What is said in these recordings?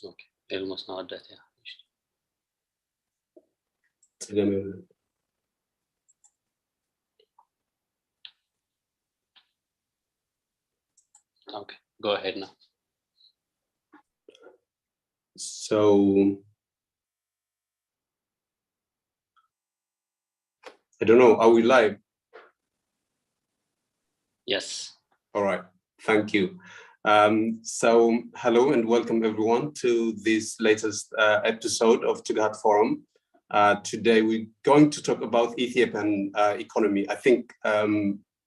اوكي المصنع عدت يعني. Okay, go ahead now. So I don't know, are we live? Yes. All right, thank you. So hello and welcome everyone to this latest episode of Tghat Forum. Today we're going to talk about Ethiopian economy. I think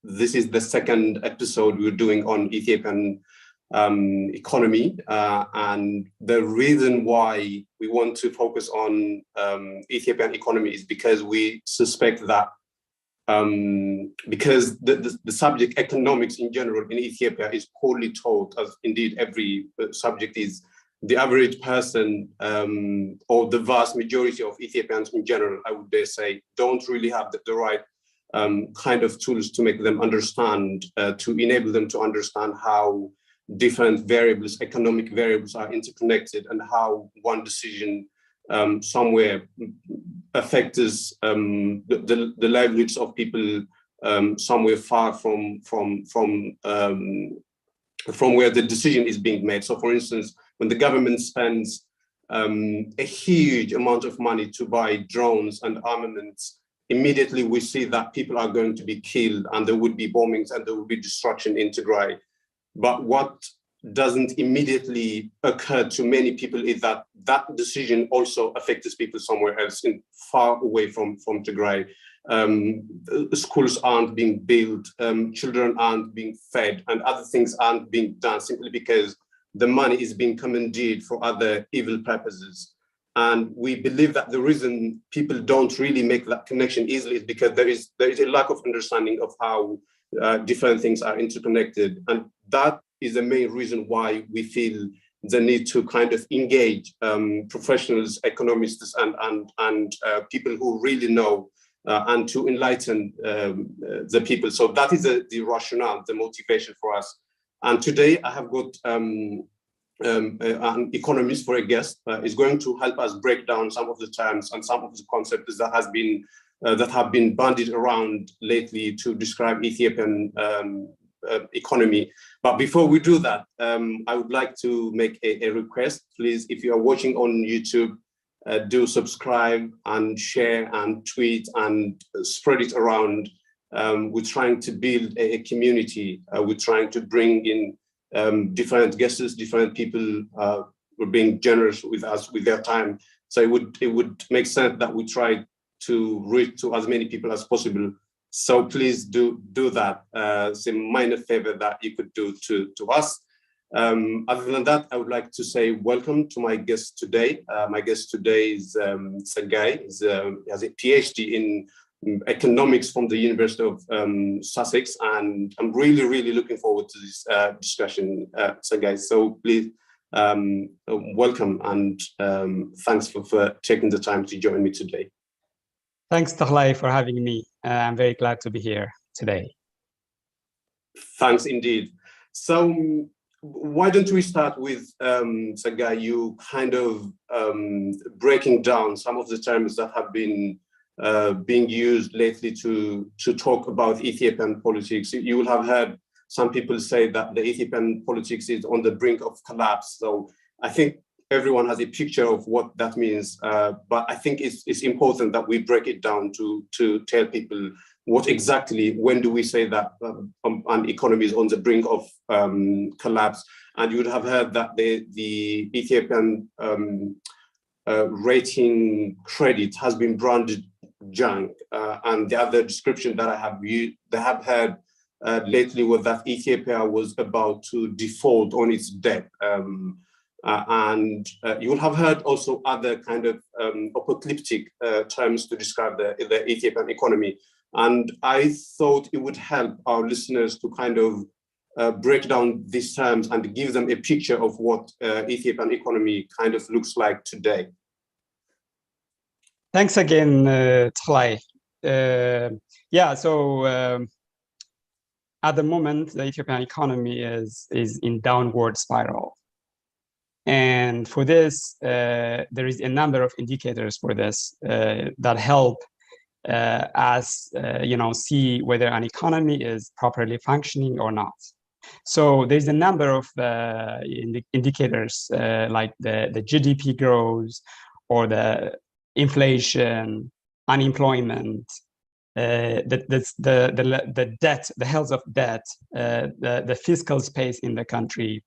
this is the second episode we're doing on Ethiopian economy, and the reason why we want to focus on Ethiopian economy is because we suspect that because the subject economics in general in Ethiopia is poorly taught, as indeed every subject is. The average person or the vast majority of Ethiopians in general, I would dare say, don't really have the right kind of tools to make them understand, to enable them to understand how different variables, economic variables are interconnected and how one decision somewhere affects the livelihoods of people somewhere far from where the decision is being made. So for instance, when the government spends a huge amount of money to buy drones and armaments, immediately we see that people are going to be killed and there would be bombings and there would be destruction in Tigray. But what doesn't immediately occur to many people is that that decision also affects people somewhere else, far away from Tigray. Schools aren't being built, children aren't being fed, and other things aren't being done simply because the money is being commandeered for other evil purposes. And we believe that the reason people don't really make that connection easily is because there is a lack of understanding of how different things are interconnected. And that is the main reason why we feel the need to kind of engage professionals, economists, and people who really know, and to enlighten the people. So that is the rationale, the motivation for us. And today I have got an economist for a guest, is going to help us break down some of the terms and some of the concepts that have been bandied around lately to describe Ethiopian economy. But before we do that, I would like to make a request. Please, if you are watching on YouTube, do subscribe and share and tweet and spread it around. We're trying to build a community. We're trying to bring in different guests, different people who are being generous with us with their time. So it would make sense that we try to reach to as many people as possible. So please do that. It's a minor favor that you could do to us. Other than that, I would like to say welcome to my guest today. My guest today is Tsegay. He has a PhD in economics from the University of Sussex, and I'm really, really looking forward to this discussion, Tsegay. So please welcome and thanks for taking the time to join me today. Thanks, Teklay, for having me. I'm very glad to be here today. Thanks indeed. So why don't we start with, Tsegay, you kind of breaking down some of the terms that have been being used lately to talk about Ethiopian politics. You will have heard some people say that the Ethiopian politics is on the brink of collapse. So I think everyone has a picture of what that means, but I think it's important that we break it down to tell people what exactly, when do we say that an economy is on the brink of collapse. And you would have heard that the Ethiopian rating credit has been branded junk, and the other description that I have heard lately was that Ethiopia was about to default on its debt. And you will have heard also other kind of apocalyptic terms to describe the Ethiopian economy. And I thought it would help our listeners to kind of break down these terms and give them a picture of what Ethiopian economy kind of looks like today. Thanks again, Teklay. So at the moment, the Ethiopian economy is in downward spiral. And for this, there is a number of indicators for this that help us, see whether an economy is properly functioning or not. So there's a number of indicators like the GDP growth, or the inflation, unemployment, the debt, the health of debt, the fiscal space in the country,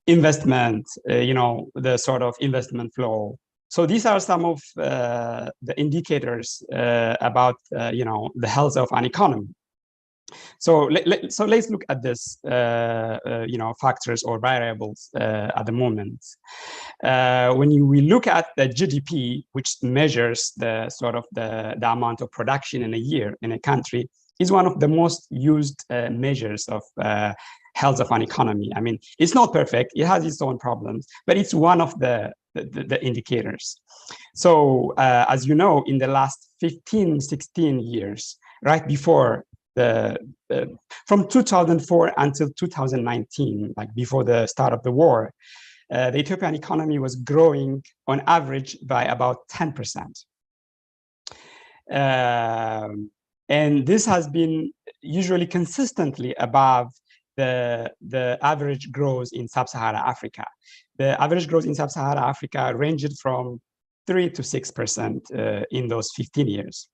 investment, the sort of investment flow. So these are some of the indicators about, the health of an economy. So let's look at this, factors or variables at the moment. When we look at the GDP, which measures the sort of the amount of production in a year in a country, is one of the most used measures of health of an economy. I mean, it's not perfect; it has its own problems, but it's one of the indicators. So, as you know, in the last 15, 16 years, right before from 2004 until 2019, like before the start of the war, the Ethiopian economy was growing on average by about 10%. And this has been usually consistently above the average growth in sub-Saharan Africa. The average growth in sub-Saharan Africa ranged from 3 to 6% in those 15 years.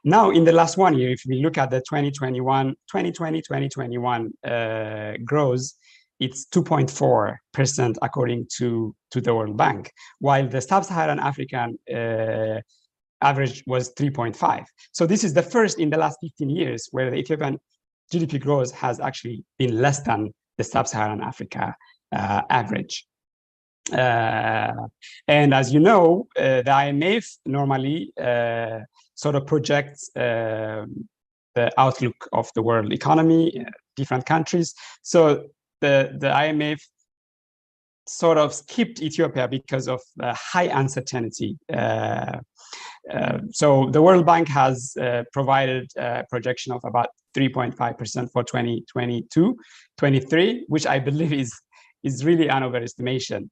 Now, in the last 1 year, if we look at the 2020-2021 growth, it's 2.4% according to the World Bank, while the sub-Saharan African average was 3.5. So this is the first in the last 15 years where the Ethiopian GDP growth has actually been less than the sub-Saharan Africa average. And as you know, the IMF normally sort of projects the outlook of the world economy, different countries. So the IMF sort of skipped Ethiopia because of high uncertainty. So the World Bank has provided a projection of about 3.5% for 2022-23, which I believe is really an overestimation.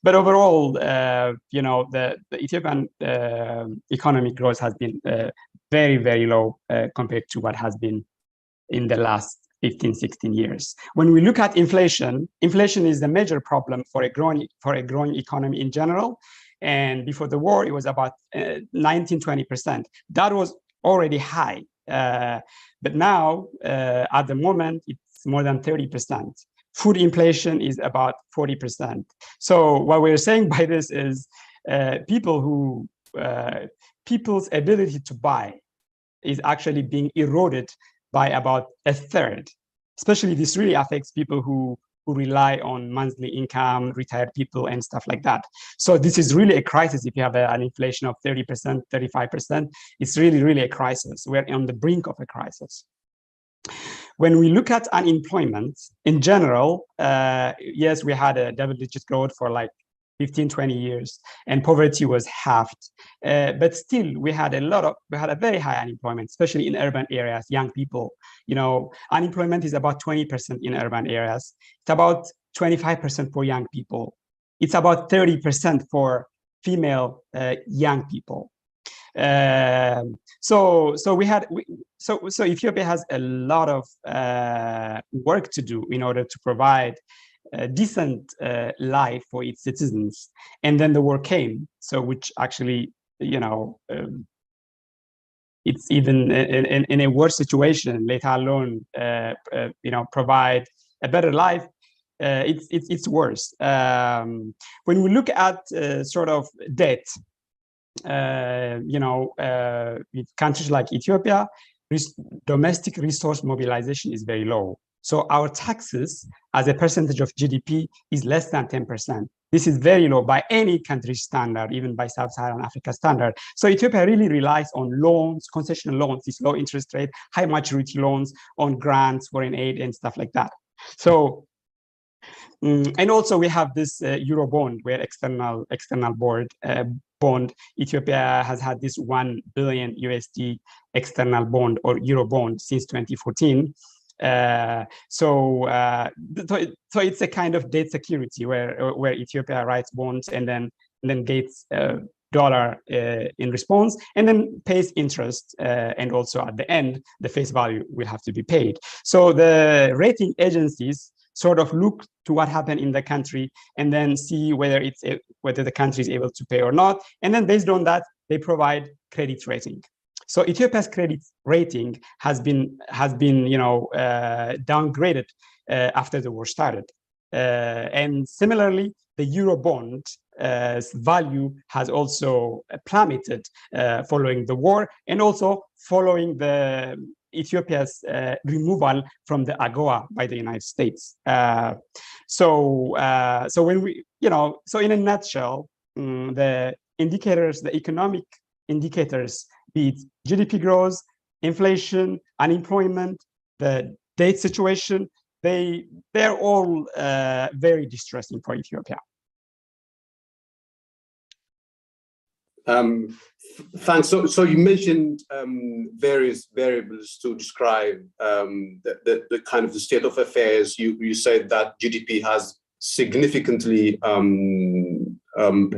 But overall, the Ethiopian economic growth has been very, very low compared to what has been in the last 15, 16 years. When we look at inflation, inflation is the major problem for a growing economy in general. And before the war, it was about 19, 20%. That was already high. But now, at the moment, it's more than 30%. Food inflation is about 40%. So what we're saying by this is people's ability to buy is actually being eroded by about a third. Especially this really affects people who rely on monthly income, retired people, and stuff like that. So this is really a crisis. If you have an inflation of 30%, 35%, it's really, really a crisis. We're on the brink of a crisis. When we look at unemployment in general, yes, we had a double-digit growth for like 15, 20 years, and poverty was halved. But still, we had a very high unemployment, especially in urban areas, young people. Unemployment is about 20% in urban areas. It's about 25% for young people. It's about 30% for female young people. So Ethiopia has a lot of work to do in order to provide a decent life for its citizens. And then the war came, so which actually, it's even in a worse situation, let alone, provide a better life. It's worse. When we look at sort of debt, with countries like Ethiopia, domestic resource mobilization is very low. So our taxes as a percentage of GDP is less than 10%. This is very low by any country's standard, even by Sub-Saharan Africa standard. So Ethiopia really relies on loans, concessional loans, these low interest rate, high maturity loans, on grants, foreign aid, and stuff like that. So, and also we have this Euro bond, where external bond. Ethiopia has had this 1 billion USD external bond or Euro bond since 2014. So it's a kind of debt security where Ethiopia writes bonds and then gets dollar in response, and then pays interest, and also at the end the face value will have to be paid. So the rating agencies sort of look to what happened in the country and then see whether the country is able to pay or not, and then based on that they provide credit rating. So Ethiopia's credit rating has been downgraded after the war started, and similarly the euro bond value has also plummeted following the war, and also following the Ethiopia's removal from the AGOA by the United States. So when we, so in a nutshell, the indicators, the economic indicators, be it GDP growth, inflation, unemployment, the debt situation, they're all very distressing for Ethiopia. Thanks. So you mentioned various variables to describe the kind of the state of affairs. You said that GDP has significantly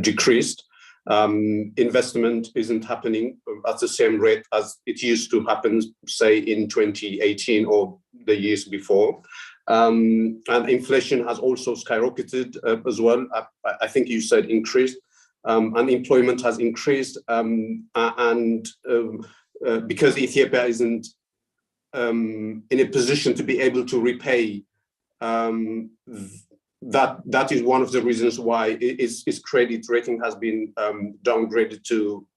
decreased. Investment isn't happening at the same rate as it used to happen, say, in 2018 or the years before. And inflation has also skyrocketed as well. I think you said increased. Unemployment has increased, because Ethiopia isn't in a position to be able to repay, that is one of the reasons why its credit rating has been downgraded to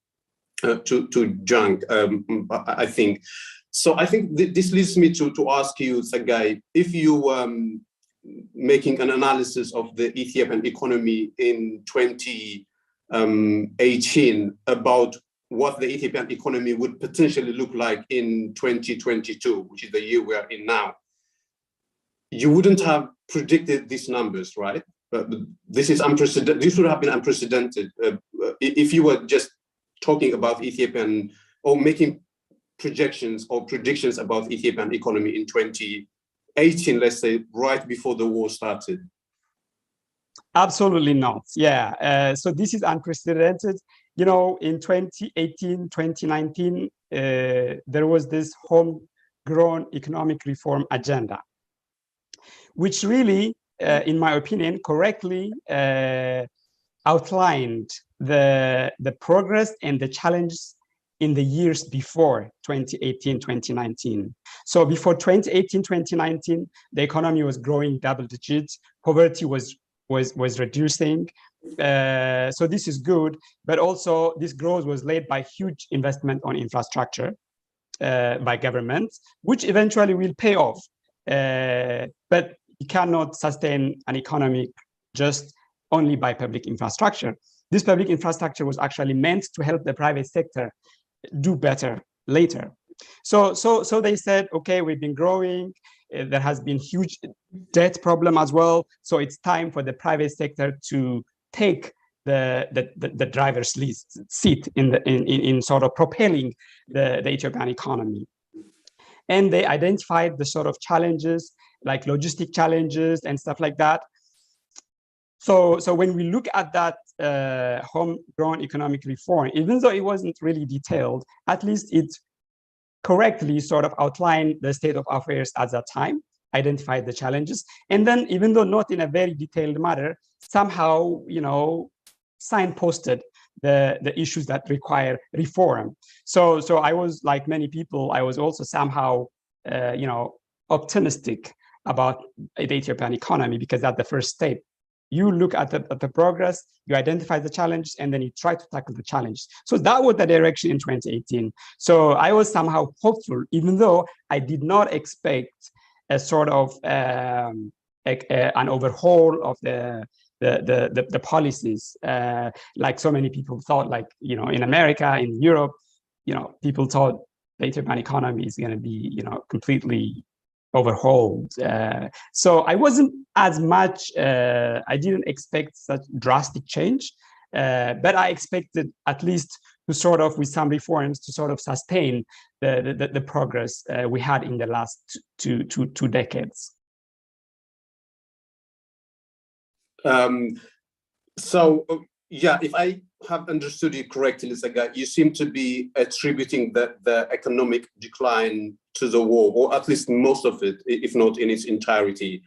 junk, I think. So I think this leads me to ask you, Tsegay, if you making an analysis of the Ethiopian economy in 2018 about what the Ethiopian economy would potentially look like in 2022, which is the year we are in now, you wouldn't have predicted these numbers, right? But this is unprecedented. This would have been unprecedented if you were just talking about Ethiopian or making projections or predictions about Ethiopian economy in 2018, let's say, right before the war started. Absolutely not. Yeah. So this is unprecedented. In 2018, 2019, there was this homegrown economic reform agenda, which really, in my opinion, correctly outlined the progress and the challenges in the years before 2018, 2019. So before 2018, 2019, the economy was growing double digits, poverty was reducing. So this is good, but also this growth was led by huge investment on infrastructure by governments, which eventually will pay off. But you cannot sustain an economy just only by public infrastructure. This public infrastructure was actually meant to help the private sector do better later. So they said, okay, we've been growing. There has been huge debt problem as well. So it's time for the private sector to take the driver's seat in sort of propelling the Ethiopian economy. And they identified the sort of challenges, like logistic challenges and stuff like that. So when we look at that homegrown economic reform, even though it wasn't really detailed, at least it correctly sort of outlined the state of affairs at that time, identified the challenges, and then even though not in a very detailed manner, somehow, signposted the issues that require reform. So I was, like many people, I was also somehow, optimistic about the Ethiopian economy, because that's the first step. You look at the progress, you identify the challenges, and then you try to tackle the challenge. So that was the direction in 2018. So I was somehow hopeful, even though I did not expect a sort of an overhaul of the policies, like so many people thought. Like in America, in Europe, people thought the Ethiopian economy is going to be completely overhauled. So I wasn't as much, I didn't expect such drastic change, but I expected at least sort of, with some reforms, to sort of sustain the progress we had in the last two decades. Yeah, if I have understood you correctly, Tsegay, you seem to be attributing the economic decline to the war, or at least most of it, if not in its entirety.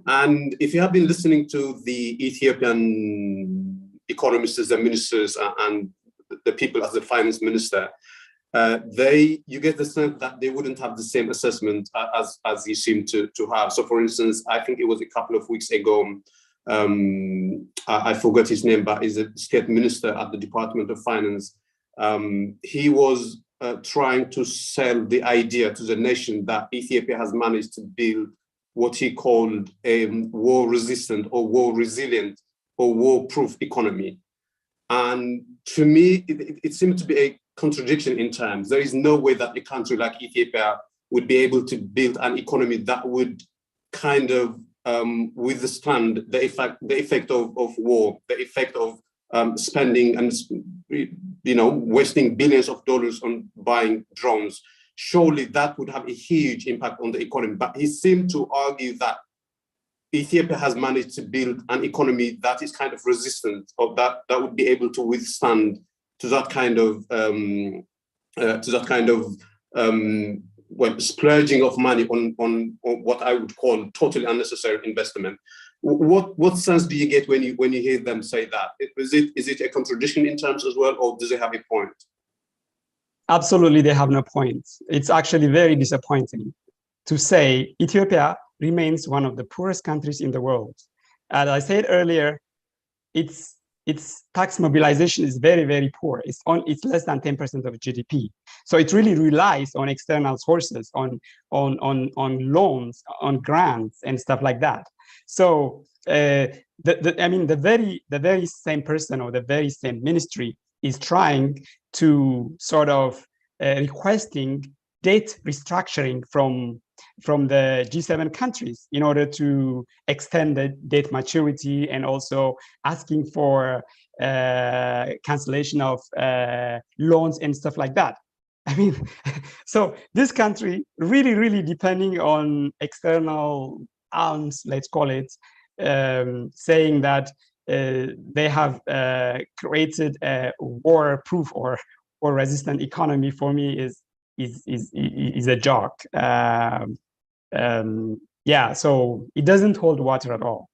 And if you have been listening to the Ethiopian economists, the ministers, and the people as the finance minister, you get the sense that they wouldn't have the same assessment as you seem to have. So, for instance, I think it was a couple of weeks ago, I forgot his name, but he's a state minister at the Department of Finance. He was trying to sell the idea to the nation that Ethiopia has managed to build what he called a war-resistant or war-resilient or war-proof economy. And to me, it seemed to be a contradiction in terms. There is no way that a country like Ethiopia would be able to build an economy that would kind of withstand the effect of war, the effect of spending and wasting billions of dollars on buying drones. Surely that would have a huge impact on the economy. But he seemed to argue that Ethiopia has managed to build an economy that is kind of resistant, or that would be able to withstand to that kind of splurging of money on what I would call totally unnecessary investment. What sense do you get when you hear them say that? Is it a contradiction in terms as well, or does it have a point? Absolutely, they have no point. It's actually very disappointing to say Ethiopia remains one of the poorest countries in the world. As I said earlier, its tax mobilization is very, very poor. It's less than 10% of GDP. So it really relies on external sources, on loans, on grants, and stuff like that. So the very same person or the very same ministry is trying to sort of requesting debt restructuring from the G7 countries in order to extend the debt maturity, and also asking for cancellation of loans and stuff like that. I mean, so this country really, really depending on external arms, let's call it, saying that they have created a war-proof or resistant economy, for me is a joke. Yeah, so it doesn't hold water at all.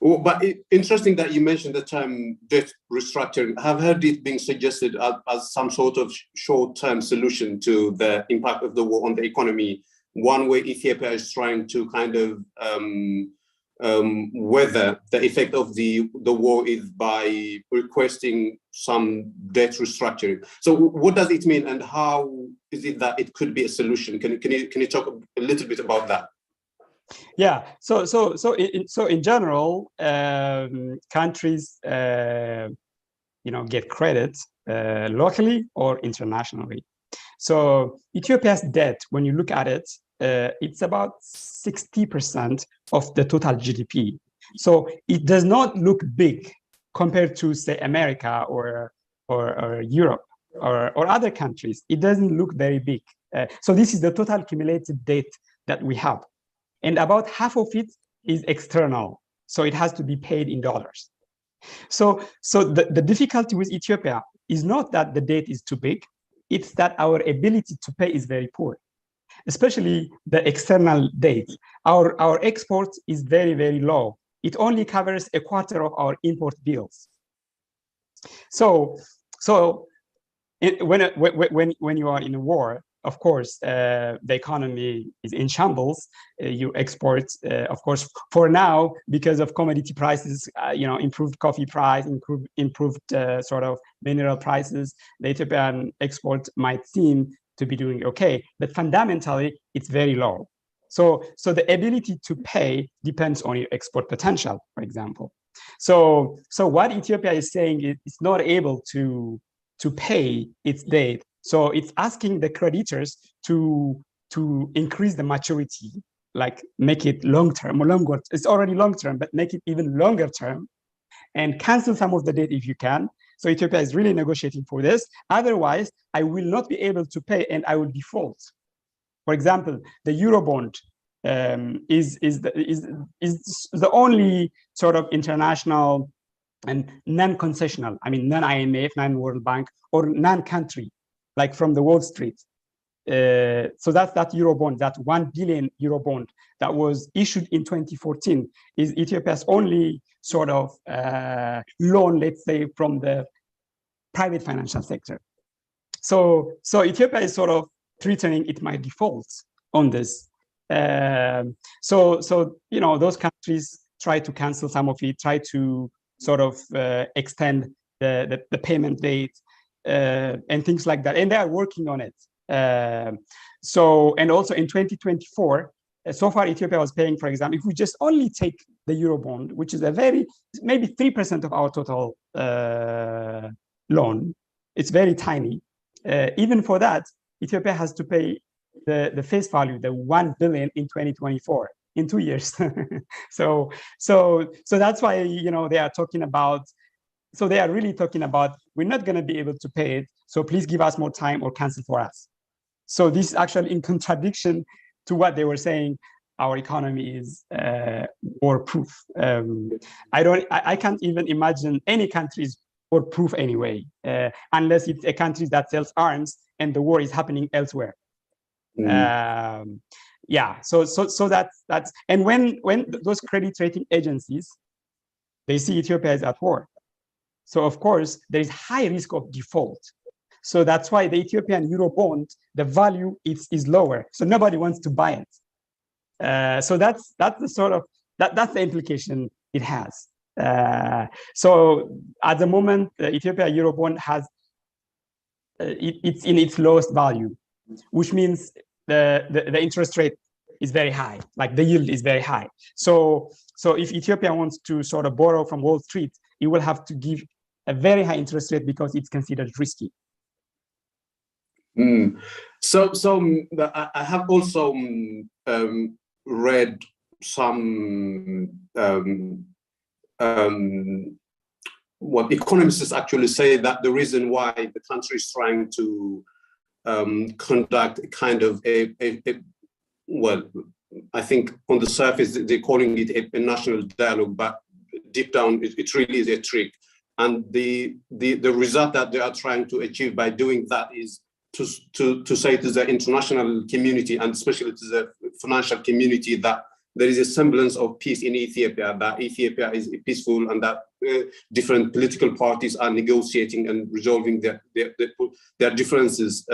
Well, but interesting that you mentioned the term debt restructuring. I've heard it being suggested as some sort of short-term solution to the impact of the war on the economy. One way Ethiopia is trying to kind of weather the effect of the war is by requesting some debt restructuring. So what does it mean, and how is it that it could be a solution? Can you talk a little bit about that? Yeah. So in general, countries get credit locally or internationally. So Ethiopia's debt, when you look at it, it's about 60% of the total GDP. So it does not look big compared to, say, America or Europe or other countries. It doesn't look very big. So this is the total accumulated debt that we have. And about half of it is external. So it has to be paid in dollars. So the difficulty with Ethiopia is not that the debt is too big. It's that our ability to pay is very poor, especially the external debt. Our export is very, very low. It only covers a quarter of our import bills. So when you are in a war, of course, the economy is in shambles. You export, of course, for now, because of commodity prices, improved coffee price, improved sort of mineral prices, the Ethiopian export might seem to be doing okay, but fundamentally, it's very low. So the ability to pay depends on your export potential, for example. So what Ethiopia is saying is it's not able to pay its debt. So it's asking the creditors to increase the maturity, like make it long-term or longer. It's already long-term, but make it even longer term. and cancel some of the debt if you can. So Ethiopia is really negotiating for this. Otherwise, I will not be able to pay and I will default. For example, the Eurobond is the only sort of international and non-concessional, I mean, non-IMF, non-World Bank, or non-country, like from the Wall Street. So that's that Eurobond, that 1 billion Eurobond that was issued in 2014 is Ethiopia's only sort of loan, let's say, from the private financial sector. So Ethiopia is sort of threatening it might default on this. So you know, those countries try to cancel some of it, try to sort of extend the payment date and things like that, and they are working on it. So, and also in 2024, so far Ethiopia was paying, for example, if we just only take the Eurobond, which is a very, maybe 3% of our total loan, it's very tiny. Even for that, Ethiopia has to pay the face value, the 1 billion in 2024, in 2 years. so that's why, you know, they are talking about, so they are really talking about, we're not going to be able to pay it, so please give us more time or cancel for us. So this is actually in contradiction to what they were saying, our economy is war-proof. I can't even imagine any countries war-proof anyway, unless it's a country that sells arms and the war is happening elsewhere. Yeah, so that's, and when those credit rating agencies, they see Ethiopia is at war, so of course there is high risk of default. So that's why the Ethiopian Eurobond, the value is lower, so nobody wants to buy it. So that's the sort of that's the implication it has. So at the moment, the Ethiopia Eurobond has it's in its lowest value, which means the interest rate is very high, like the yield is very high. So if Ethiopia wants to sort of borrow from Wall Street, it will have to give a very high interest rate because it's considered risky. So I have also read some what economists actually say that the reason why the country is trying to conduct a kind of well, I think on the surface they're calling it a national dialogue, but deep down it really is a trick. And the result that they are trying to achieve by doing that is to say to the international community, and especially to the financial community, that there is a semblance of peace in Ethiopia, that Ethiopia is peaceful, and that different political parties are negotiating and resolving their differences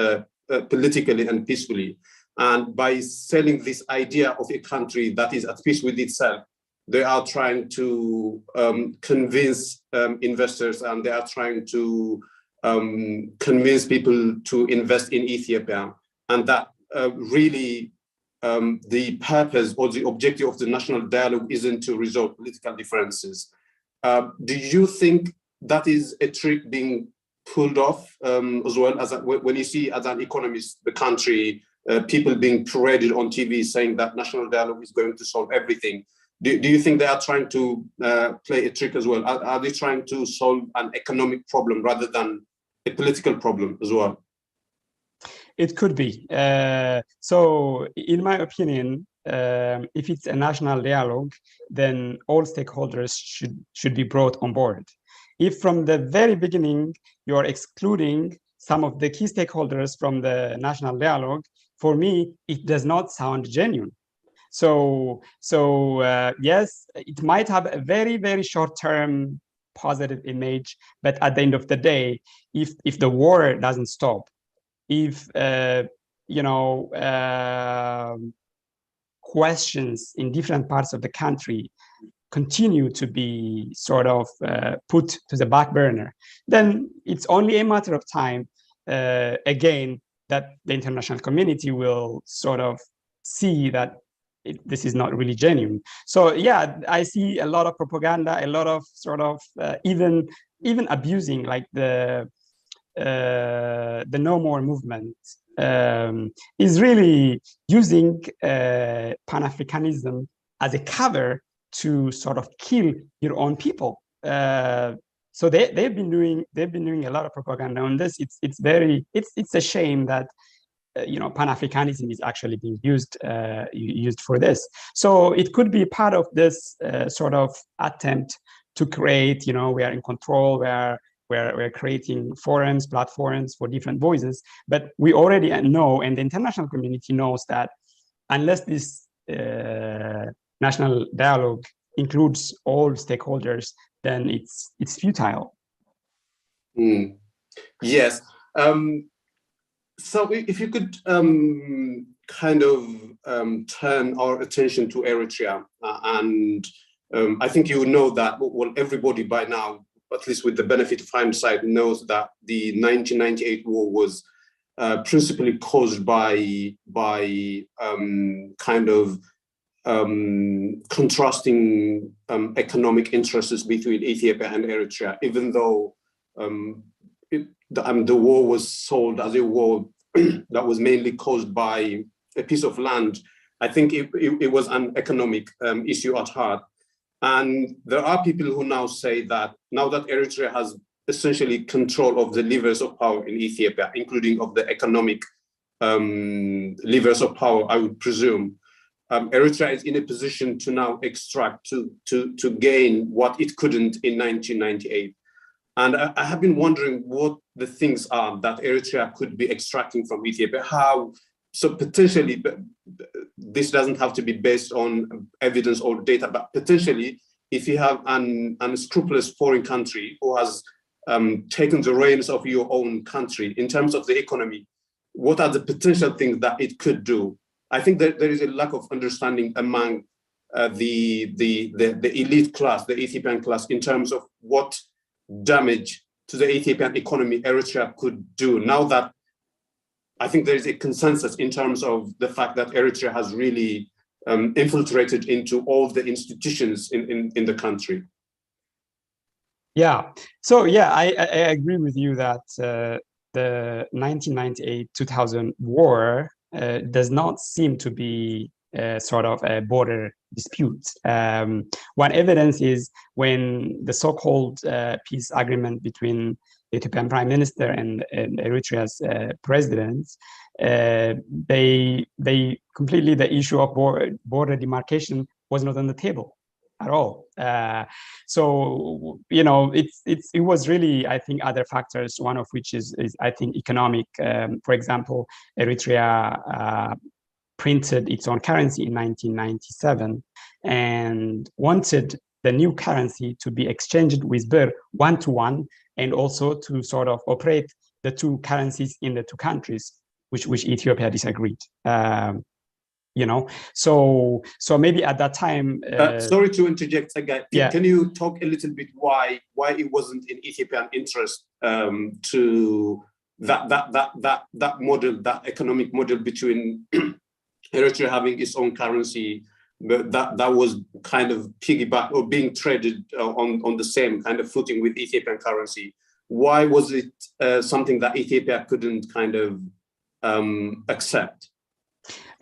politically and peacefully. And by selling this idea of a country that is at peace with itself, they are trying to convince investors, and they are trying to convince people to invest in Ethiopia, and that really the purpose or the objective of the national dialogue isn't to resolve political differences. Do you think that is a trick being pulled off as well, as when you see as an economist the country, people being paraded on TV saying that national dialogue is going to solve everything? Do you think they are trying to play a trick as well? Are they trying to solve an economic problem rather than a political problem as well? It could be. So in my opinion, if it's a national dialogue, then all stakeholders should be brought on board. If from the very beginning you're excluding some of the key stakeholders from the national dialogue, for me, it does not sound genuine. So yes, it might have a very, very short-term positive image, but at the end of the day, if the war doesn't stop, if you know, questions in different parts of the country continue to be sort of put to the back burner, then it's only a matter of time, again, that the international community will sort of see that this is not really genuine. So yeah, I see a lot of propaganda, a lot of sort of even abusing, like the No More movement is really using Pan-Africanism as a cover to sort of kill your own people. so they've been doing a lot of propaganda on this. It's a shame that Pan-Africanism is actually being used for this. So it could be part of this sort of attempt to create, we are in control, we're creating forums, platforms for different voices. But we already know, and the international community knows, that unless this national dialogue includes all stakeholders, then it's futile. Yes. So if you could kind of turn our attention to Eritrea, and I think you know that, well, everybody by now, at least with the benefit of hindsight, knows that the 1998 war was principally caused by kind of contrasting economic interests between Ethiopia and Eritrea, even though the war was sold as a war that was mainly caused by a piece of land. I think it was an economic issue at heart. And there are people who now say that now that Eritrea has essentially control of the levers of power in Ethiopia, including of the economic levers of power, I would presume, Eritrea is in a position to now extract, to gain what it couldn't in 1998. And I have been wondering what the things are that Eritrea could be extracting from Ethiopia. So potentially, this doesn't have to be based on evidence or data, but potentially, if you have an unscrupulous foreign country who has taken the reins of your own country in terms of the economy, what are the potential things that it could do? I think that there is a lack of understanding among the elite class, the Ethiopian class, in terms of what damage to the Ethiopian economy Eritrea could do. Now that I think there is a consensus in terms of the fact that Eritrea has really infiltrated into all the institutions in the country. Yeah, so yeah, I agree with you that the 1998-2000 war does not seem to be sort of a border dispute. One evidence is when the so-called peace agreement between the Ethiopian Prime Minister and Eritrea's president, they completely, the issue of border demarcation was not on the table at all. So it was really, I think, other factors, one of which is I think economic. For example, Eritrea printed its own currency in 1997 and wanted the new currency to be exchanged with birr one-to-one, and also to sort of operate the two currencies in the two countries, which Ethiopia disagreed. So maybe at that time. Sorry to interject, Tsegay. Yeah. Can you talk a little bit why it wasn't in Ethiopian interest to that model, that economic model between Eritrea having its own currency, but that was kind of piggyback or being traded on the same kind of footing with Ethiopian currency? Why was it something that Ethiopia couldn't kind of accept?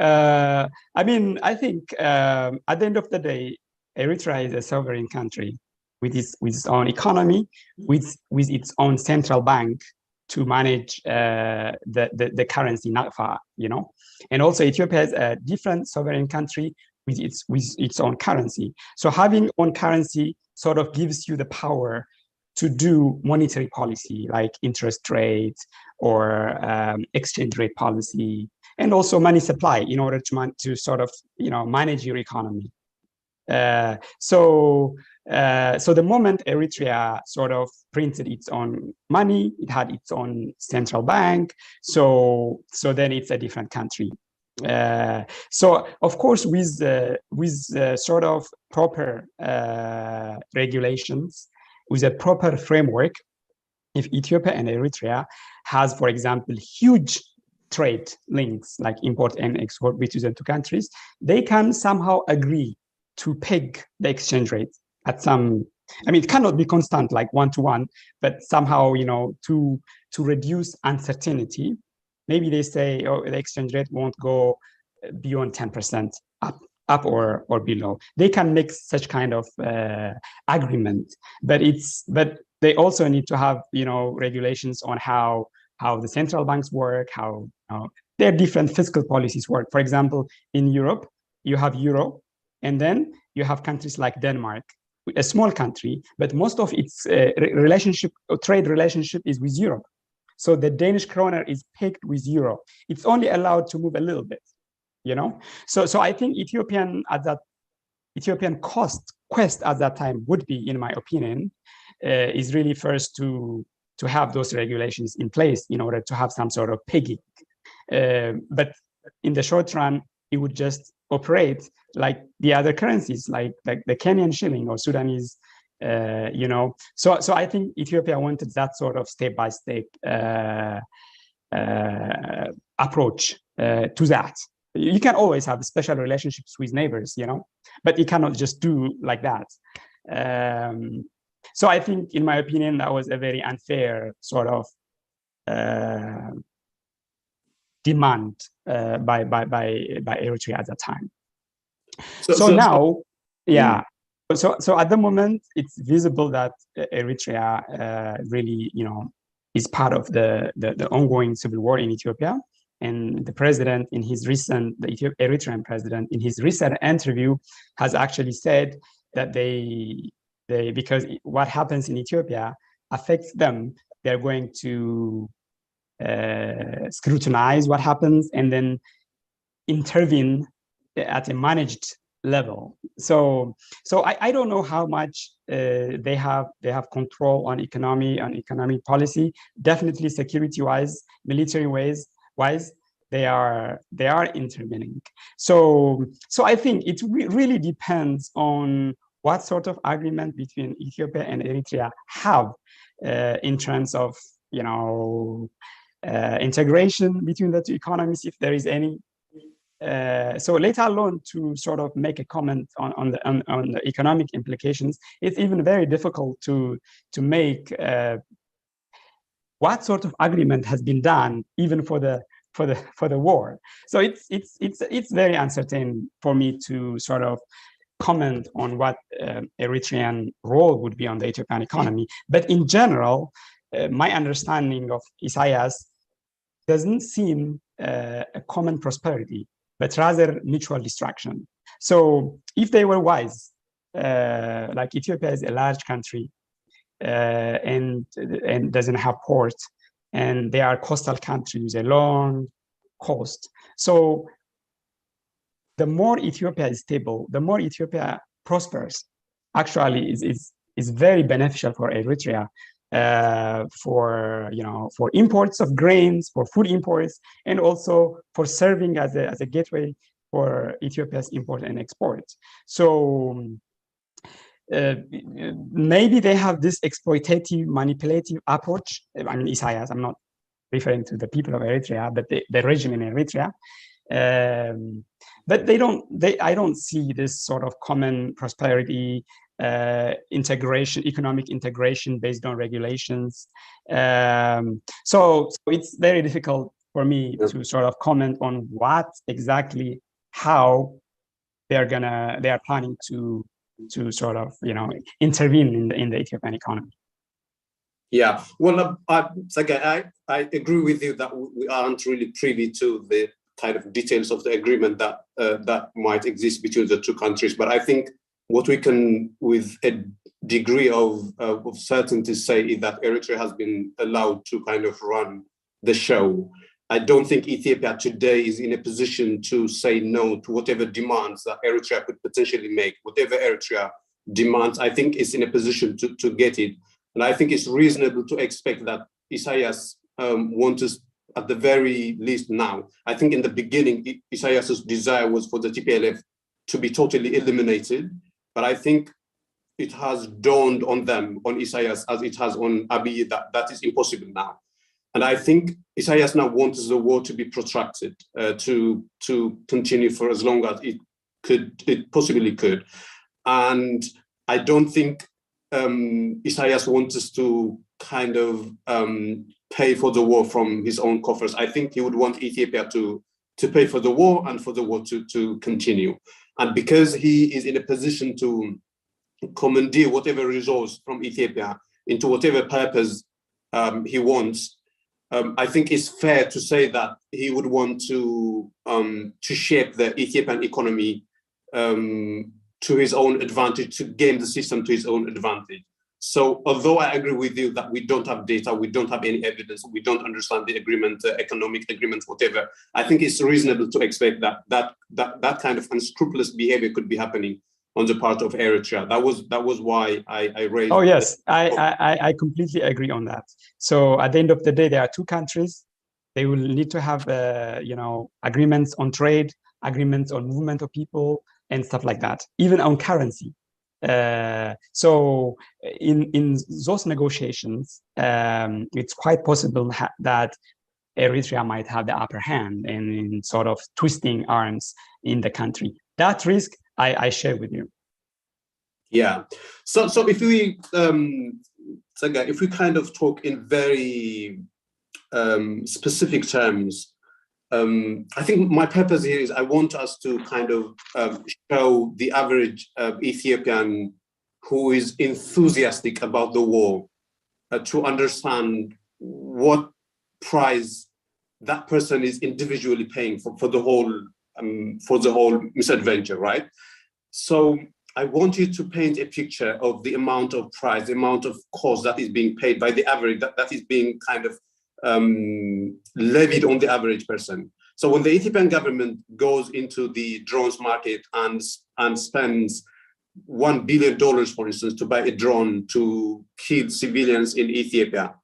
I mean, I think at the end of the day, Eritrea is a sovereign country with its own economy, with its own central bank to manage the currency NAFA, and also Ethiopia is a different sovereign country with its own currency. So having own currency sort of gives you the power to do monetary policy like interest rates or exchange rate policy, and also money supply in order to sort of manage your economy. So the moment Eritrea sort of printed its own money, it had its own central bank. So then it's a different country. So of course, with sort of proper regulations, with a proper framework, if Ethiopia and Eritrea has, for example, huge trade links like import and export between the two countries, they can somehow agree to peg the exchange rate at some, I mean, it cannot be constant like one-to-one, but somehow, to reduce uncertainty, maybe they say, oh, the exchange rate won't go beyond 10% up up or below. They can make such kind of agreement, but they also need to have, you know, regulations on how the central banks work, how their different fiscal policies work. For example, in Europe, you have euro, and then you have countries like Denmark, a small country, but most of its relationship or trade relationship is with Europe. So the Danish kroner is pegged with euro. It's only allowed to move a little bit, you know. So I think Ethiopian quest at that time would be, in my opinion, is really first to have those regulations in place in order to have some sort of pegging. But in the short run, it would just operate like the other currencies, like the Kenyan shilling or Sudanese, you know. So I think Ethiopia wanted that sort of step-by-step approach to that. You can always have special relationships with neighbors, you know, but you cannot just do like that. So I think, in my opinion, that was a very unfair sort of demand by Eritrea at that time. So now, yeah. So at the moment, it's visible that Eritrea really, you know, is part of the ongoing civil war in Ethiopia. And the president, in his recent, the Eritrean president, in his recent interview, has actually said that because what happens in Ethiopia affects them, they're going to scrutinize what happens and then intervene at a managed level. So I don't know how much they have control on economic policy. Definitely security-wise, military-wise, they are intervening. So I think it really depends on what sort of agreement between Ethiopia and Eritrea have in terms of, you know, integration between the two economies, if there is any. So let alone to sort of make a comment on the economic implications, it's even very difficult to make what sort of agreement has been done even for the war. So it's very uncertain for me to sort of comment on what Eritrean role would be on the Ethiopian economy. But in general, my understanding of Isaias doesn't seem a common prosperity, but rather mutual destruction. So if they were wise, like Ethiopia is a large country and doesn't have ports, and they are coastal countries, a long coast. So the more Ethiopia is stable, the more Ethiopia prospers, actually is very beneficial for Eritrea, for imports of grains, for food imports, and also for serving as a gateway for Ethiopia's import and export. So maybe they have this exploitative, manipulative approach. I mean, Isaias, I'm not referring to the people of Eritrea, but the regime in Eritrea. But I don't see this sort of common prosperity, economic integration based on regulations. So it's very difficult for me to sort of comment on what exactly, how they are planning to sort of, you know, intervene in the Ethiopian economy. Yeah, well, Tsegay, I agree with you that we aren't really privy to the kind of details of the agreement that might exist between the two countries. But I think what we can, with a degree of certainty, say is that Eritrea has been allowed to kind of run the show. I don't think Ethiopia today is in a position to say no to whatever demands that Eritrea could potentially make. Whatever Eritrea demands, I think is in a position to get it. And I think it's reasonable to expect that Isaias wants us, at the very least now. I think in the beginning, Isaias's desire was for the TPLF to be totally eliminated. But I think it has dawned on them, on Isaias, as it has on Abiy, that is impossible now. And I think Isaias now wants the war to be protracted, to continue for as long as it possibly could. And I don't think Isaias wants us to kind of pay for the war from his own coffers. I think he would want Ethiopia to to pay for the war and for the war to continue. And because he is in a position to commandeer whatever resource from Ethiopia into whatever purpose he wants, I think it's fair to say that he would want to shape the Ethiopian economy to his own advantage, to game the system to his own advantage. So although I agree with you that we don't have data, we don't have any evidence, we don't understand the agreement, economic agreement, whatever, I think it's reasonable to expect that kind of unscrupulous behavior could be happening on the part of Eritrea. That was why I raised. Oh yes, I completely agree on that. So at the end of the day, there are two countries. They will need to have agreements on trade, agreements on movement of people, and stuff like that, even on currency. So in those negotiations, it's quite possible that Eritrea might have the upper hand in sort of twisting arms in the country. That risk I share with you. Yeah. So if we Tsegay, if we kind of talk in very specific terms, I think my purpose here is I want us to kind of show the average Ethiopian who is enthusiastic about the war to understand what price that person is individually paying for the whole misadventure, right? So I want you to paint a picture of the amount of price, the amount of cost that is being paid by the average, that is being kind of levied on the average person. So when the Ethiopian government goes into the drones market and spends $1 billion, for instance, to buy a drone to kill civilians in Ethiopia,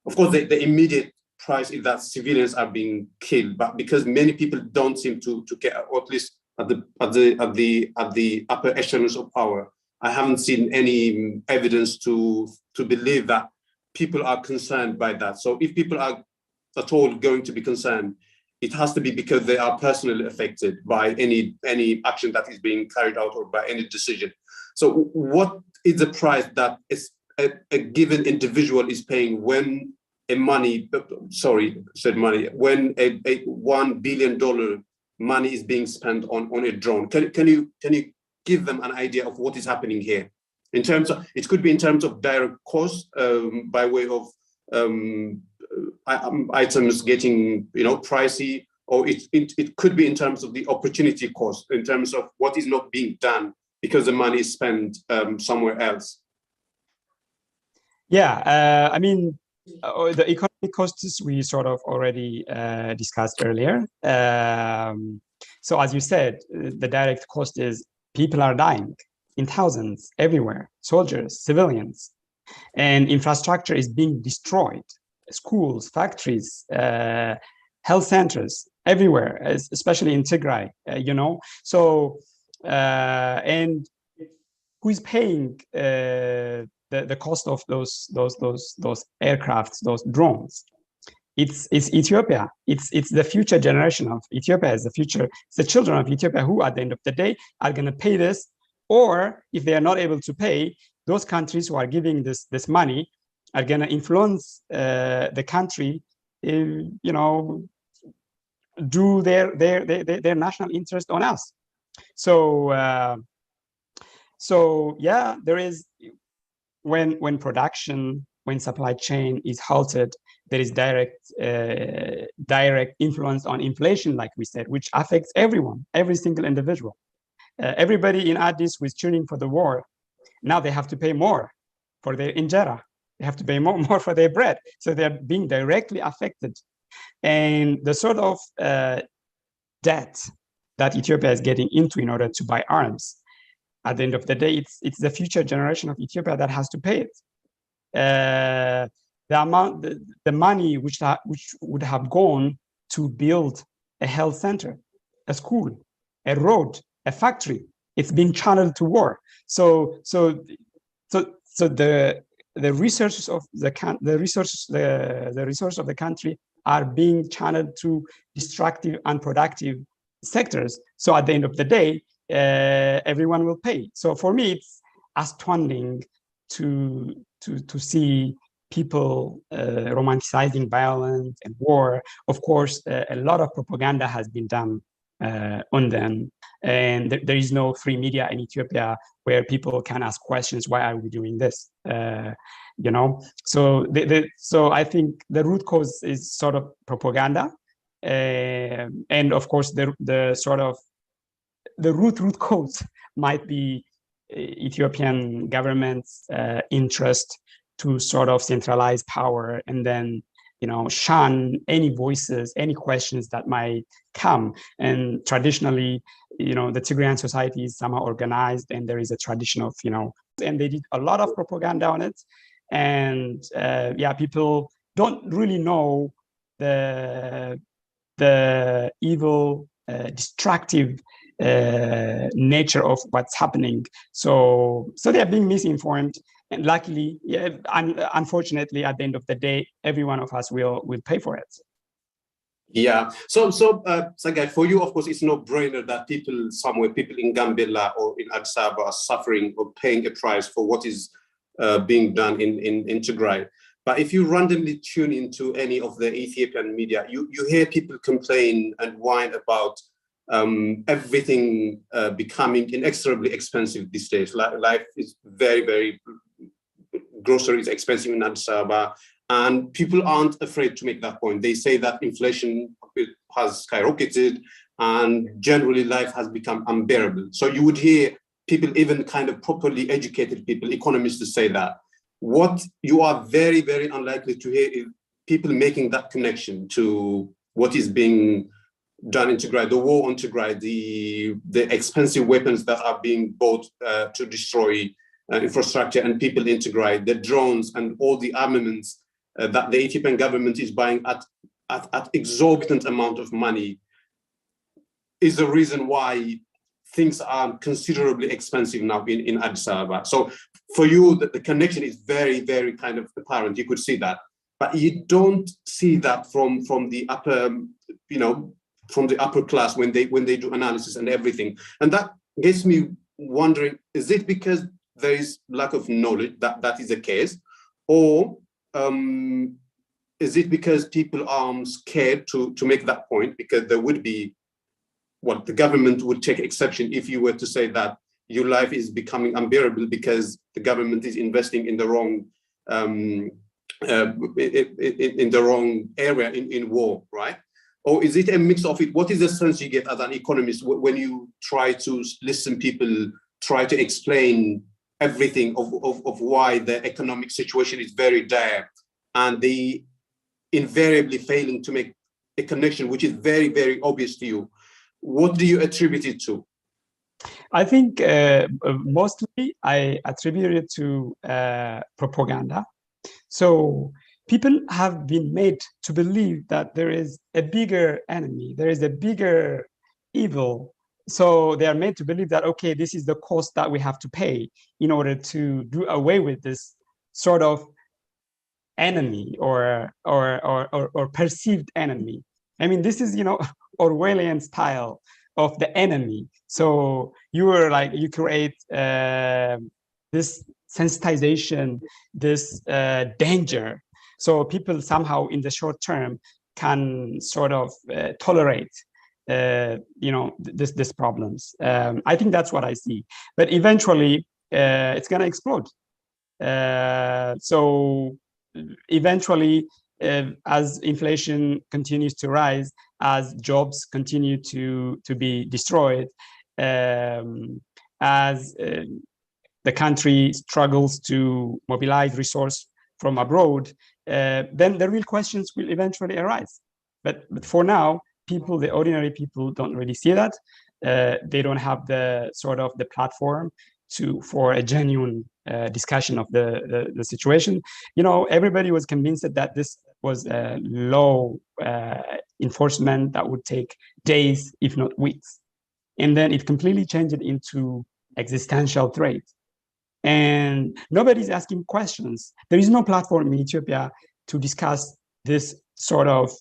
of course, the immediate price is that civilians are being killed, but because many people don't seem to care, or at least at the upper echelons of power, I haven't seen any evidence to believe that people are concerned by that. So if people are at all going to be concerned, it has to be because they are personally affected by any action that is being carried out or by any decision. So what is the price that a given individual is paying when when a $1 billion money is being spent on a drone? Can you give them an idea of what is happening here? In terms of, it could be in terms of direct cost by way of items getting pricey, or it could be in terms of the opportunity cost, in terms of what is not being done because the money is spent somewhere else. Yeah, I mean, the economic costs we sort of already discussed earlier. So as you said, the direct cost is people are dying in thousands everywhere, soldiers, civilians, and infrastructure is being destroyed. Schools, factories, health centers, everywhere, especially in Tigray, So, and who is paying the cost of those aircrafts, those drones? It's Ethiopia. It's the future generation of Ethiopia. It's the children of Ethiopia who, at the end of the day, are going to pay this. Or if they are not able to pay, those countries who are giving this money are going to influence the country, do their national interest on us. So yeah, there is, when production, when supply chain is halted, there is direct influence on inflation, like we said, which affects everyone, every single individual. Everybody in Addis was cheering for the war. Now they have to pay more for their injera. They have to pay more for their bread. So they're being directly affected. And the sort of debt that Ethiopia is getting into in order to buy arms, at the end of the day, it's the future generation of Ethiopia that has to pay it. The money which would have gone to build a health center, a school, a road, a factory, it's being channeled to war. So the resources of the resources of the country are being channeled to destructive, unproductive sectors. So at the end of the day, everyone will pay. So for me, it's astounding to see people romanticizing violence and war. Of course, a lot of propaganda has been done on them, and there is no free media in Ethiopia where people can ask questions. Why are we doing this? You know, so so I think the root cause is sort of propaganda, and of course the sort of the root cause might be Ethiopian government's interest to sort of centralize power and then, you know, shun any voices, any questions that might come. And traditionally, you know, the Tigrayan society is somehow organized, and there is a tradition of, you know, and they did a lot of propaganda on it. And yeah, people don't really know the evil, destructive nature of what's happening. So they are being misinformed. And luckily, yeah, unfortunately, at the end of the day, every one of us will pay for it. Yeah. So Tsegay, for you, of course, it's no brainer that people somewhere, people in Gambela or in Addis Ababa are suffering or paying a price for what is being done in Tigray. But if you randomly tune into any of the Ethiopian media, you hear people complain and whine about everything becoming inexorably expensive these days. Life is very, very, groceries expensive in Addis Ababa, and people aren't afraid to make that point. They say that inflation has skyrocketed and generally life has become unbearable. So you would hear people, even kind of properly educated people, economists, to say that. What you are very, very unlikely to hear is people making that connection to what is being done in Tigray, the war on Tigray, the expensive weapons that are being bought to destroy infrastructure and people in Tigray, the drones and all the armaments that the Ethiopian government is buying at exorbitant amount of money is the reason why things are considerably expensive now in Addis Ababa. So for you, the connection is very, very kind of apparent. You could see that, but you don't see that from the upper, you know, from the upper class when they do analysis and everything. And that gets me wondering, is it because there is lack of knowledge that is the case, or is it because people are scared to make that point, because there would be, well, the government would take exception if you were to say that your life is becoming unbearable because the government is investing in the wrong in the wrong area in war, right? Or is it a mix of it? What is the sense you get as an economist when you try to listen people try to explain everything of why the economic situation is very dire, and they invariably failing to make a connection which is very, very obvious to you? What do you attribute it to? I think mostly I attribute it to propaganda. So people have been made to believe that there is a bigger enemy, there is a bigger evil. So they are made to believe that, okay, this is the cost that we have to pay in order to do away with this sort of enemy or perceived enemy. I mean, this is, you know, Orwellian style of the enemy. So you create this sensitization, this danger. So people somehow in the short term can sort of tolerate, you know, this problems. I think that's what I see. But eventually, it's going to explode. So eventually, as inflation continues to rise, as jobs continue to be destroyed, as the country struggles to mobilize resource from abroad, then the real questions will eventually arise. But for now, people, the ordinary people, don't really see that. They don't have the sort of the platform for a genuine discussion of the situation. You know, everybody was convinced that this was a law enforcement that would take days, if not weeks. And then it completely changed into existential threat. And nobody's asking questions. There is no platform in Ethiopia to discuss this sort of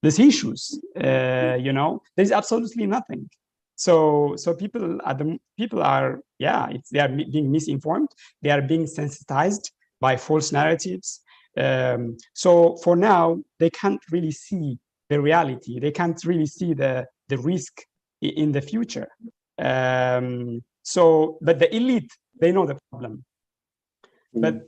these issues. You know, there's absolutely nothing. So people are they are being misinformed. They are being sensitized by false narratives, So for now, they can't really see the reality. They can't really see the risk in the future. But the elite, they know the problem. But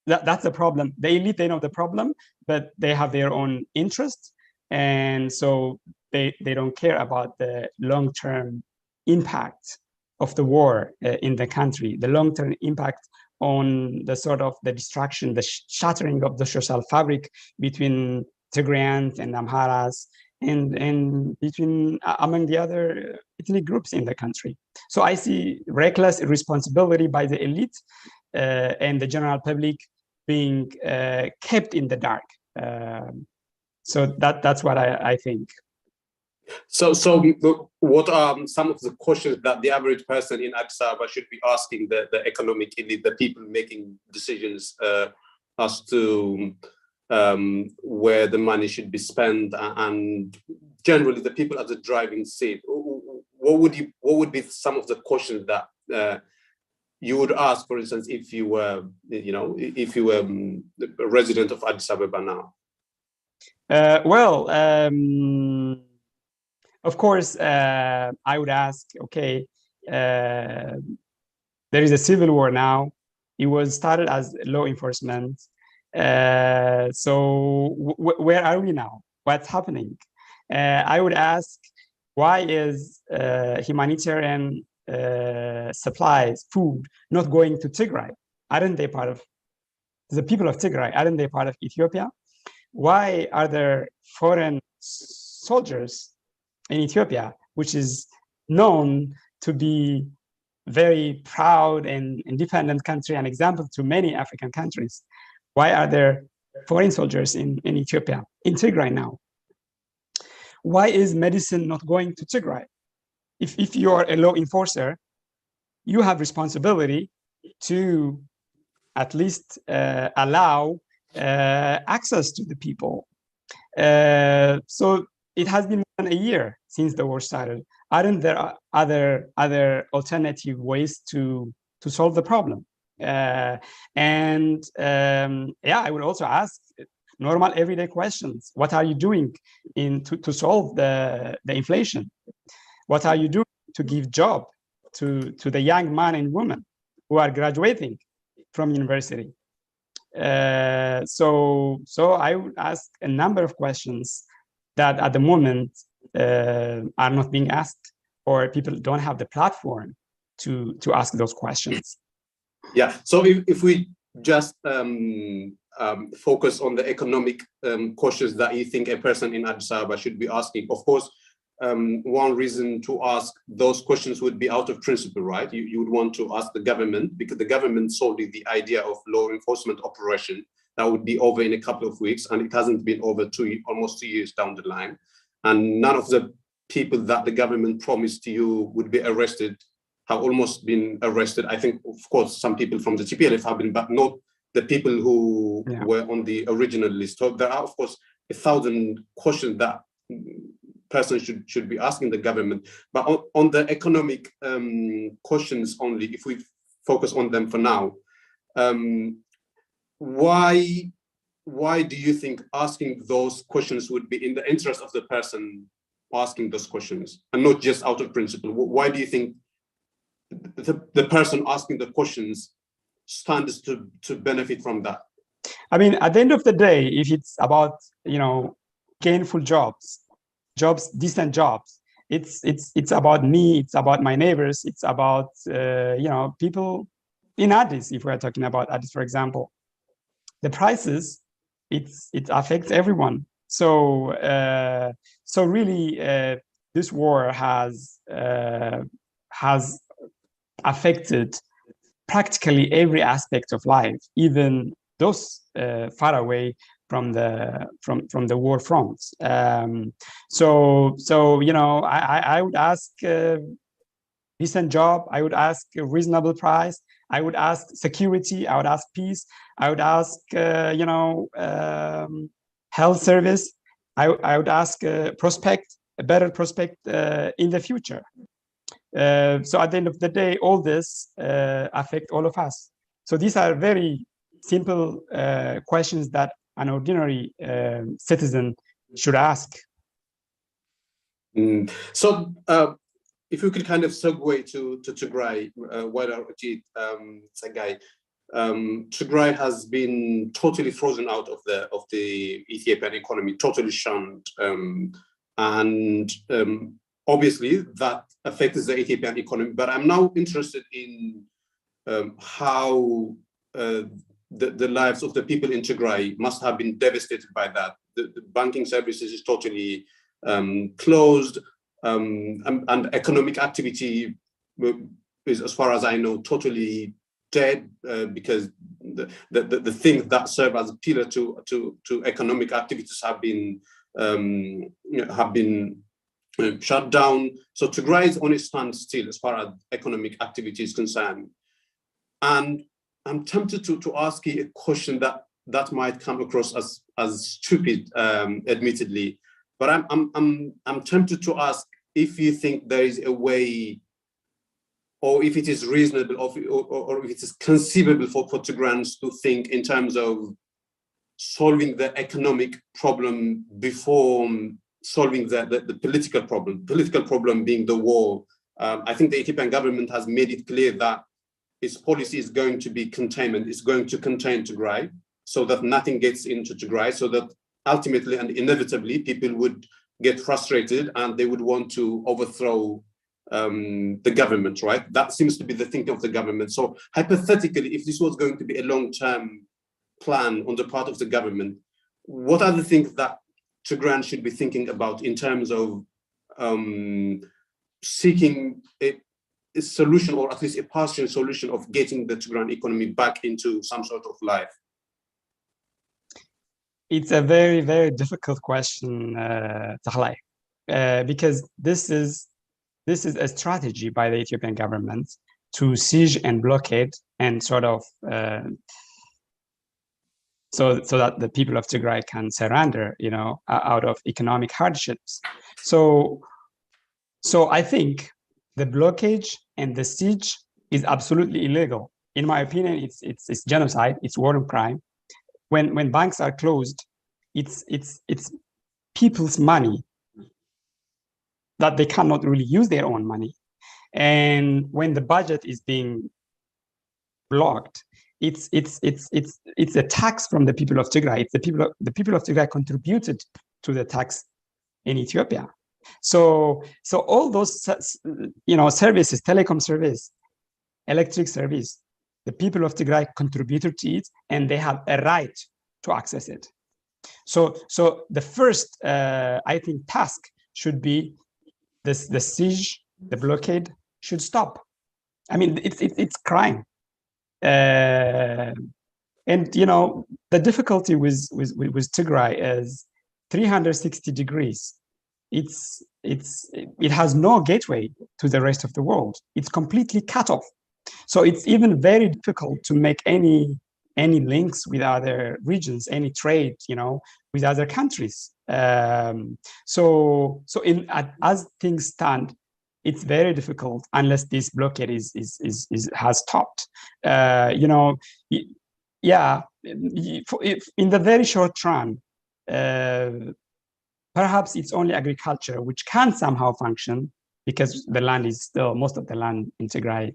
that's the problem. The elite, they know the problem, but they have their own interests. And so they don't care about the long-term impact of the war in the country, the long-term impact on the sort of the destruction, the shattering of the social fabric between Tigrayans and Amharas, and between among the other ethnic groups in the country. So I see reckless irresponsibility by the elite and the general public being kept in the dark. So that's what I think. So what are some of the questions that the average person in Addis Ababa should be asking the economic elite, the people making decisions as to where the money should be spent, and generally the people at the driving seat? What would be some of the questions that you would ask, for instance, if you were, a resident of Addis Ababa now? Of course, I would ask, okay, there is a civil war now. It was started as law enforcement. So where are we now? What's happening? I would ask, why is humanitarian supplies, food, not going to Tigray? Aren't they part of the people of Tigray? Aren't they part of Ethiopia? Why are there foreign soldiers in Ethiopia, which is known to be very proud and independent country, an example to many African countries? Why are there foreign soldiers in Ethiopia, in Tigray now? Why is medicine not going to Tigray? If you are a law enforcer, you have responsibility to at least allow access to the people. So it has been more than a year since the war started. Aren't there other alternative ways to solve the problem? Yeah, I would also ask normal everyday questions. What are you doing to solve the inflation? What are you doing to give job to the young men and women who are graduating from university? So I would ask a number of questions that at the moment are not being asked, or people don't have the platform to ask those questions. Yeah, so if we just focus on the economic questions that you think a person in Addis Ababa should be asking, of course, one reason to ask those questions would be out of principle, right? You would want to ask the government, because the government sold you the idea of law enforcement operation that would be over in a couple of weeks, and it hasn't been over almost 2 years down the line. And none of the people that the government promised to you would be arrested have almost been arrested. I think, of course, some people from the TPLF have been, but not the people who were on the original list. So there are, of course, 1,000 questions that person should be asking the government. But on the economic questions only, if we focus on them for now, why do you think asking those questions would be in the interest of the person asking those questions, and not just out of principle? Why do you think the person asking the questions stands to benefit from that? I mean, at the end of the day, if it's about, gainful jobs, decent jobs, it's about me, it's about my neighbors, it's about people in Addis. If we're talking about Addis, for example, the prices, it affects everyone. So really, this war has affected practically every aspect of life, even those far away from the war fronts. So I would ask decent job. I would ask a reasonable price. I would ask security. I would ask peace. I would ask health service. I would ask a better prospect in the future. So at the end of the day, all this affect all of us. So these are very simple questions that an ordinary citizen should ask. So if you could kind of segue to Tigray, Tsegay, Tigray has been totally frozen out of the Ethiopian economy, totally shunned, and obviously that affects the Ethiopian economy. But I'm now interested in how the lives of the people in Tigray must have been devastated by that. The banking services is totally closed, and economic activity is, as far as I know, totally dead, because the things that serve as a pillar to economic activities have been shut down. So Tigray is on a standstill as far as economic activity is concerned. And I'm tempted to ask you a question that might come across as stupid, admittedly, but I'm tempted to ask if you think there is a way, or if it is reasonable, or if it is conceivable for Tigrayans to think in terms of solving the economic problem before solving the political problem. Political problem being the war. I think the Ethiopian government has made it clear that its policy is going to be containment. It's going to contain Tigray so that nothing gets into Tigray, so that ultimately and inevitably people would get frustrated and they would want to overthrow the government, right? That seems to be the thinking of the government. So hypothetically, if this was going to be a long-term plan on the part of the government, what are the things that Tigrayans should be thinking about in terms of seeking a solution, or at least a partial solution of getting the Tigrayan economy back into some sort of life? It's a very, very difficult question, Teklay, because this is a strategy by the Ethiopian government to siege and blockade and sort of so that the people of Tigray can surrender, out of economic hardships. So I think the blockade and the siege is absolutely illegal. In my opinion, it's genocide. It's war crime. When banks are closed, it's people's money that they cannot really use their own money, and when the budget is being blocked, it's a tax from the people of Tigray. It's the people of Tigray contributed to the tax in Ethiopia. So all those services, telecom service, electric service, the people of Tigray contributed to it, and they have a right to access it. So the first I think task should be the siege, the blockade should stop. I mean, it's crime. And the difficulty with Tigray is 360 degrees. It has no gateway to the rest of the world. It's completely cut off. So it's even very difficult to make any links with other regions, any trade, with other countries. So as things stand, it's very difficult unless this blockade has stopped. If in the very short run, perhaps it's only agriculture which can somehow function, because the land is still, most of the land in Tigray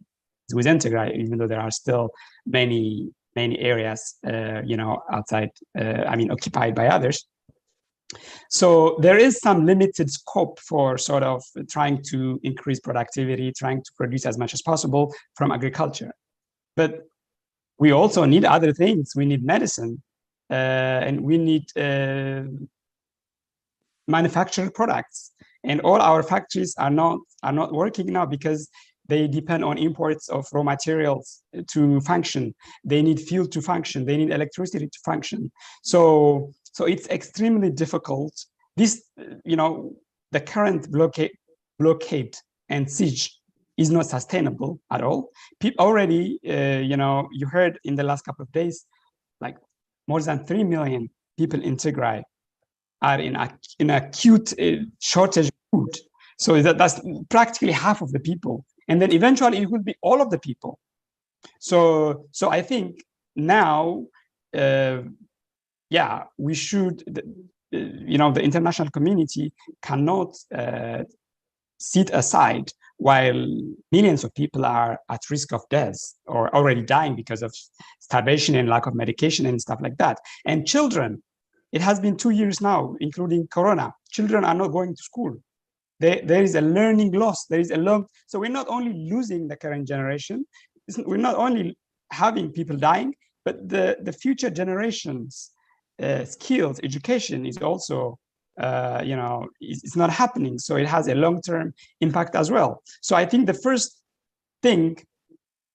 is within Tigray, even though there are still many areas, outside, occupied by others. So there is some limited scope for sort of trying to increase productivity, trying to produce as much as possible from agriculture. But we also need other things. We need medicine, and we need manufactured products. And all our factories are not working now because they depend on imports of raw materials to function. They need fuel to function. They need electricity to function. So it's extremely difficult. This, the current blockade and siege is not sustainable at all. People already, you heard in the last couple of days, like more than 3 million people in Tigray are in acute shortage of food. So that's practically half of the people. And then eventually it will be all of the people. So I think now yeah, we should, the international community cannot sit aside while millions of people are at risk of death or already dying because of starvation and lack of medication and stuff like that. And children, it has been 2 years now, including Corona. Children are not going to school. There is a learning loss. There is a long, so we're not only losing the current generation, we're not only having people dying, but the future generations' skills, education is also, it's not happening. So it has a long-term impact as well. So I think the first thing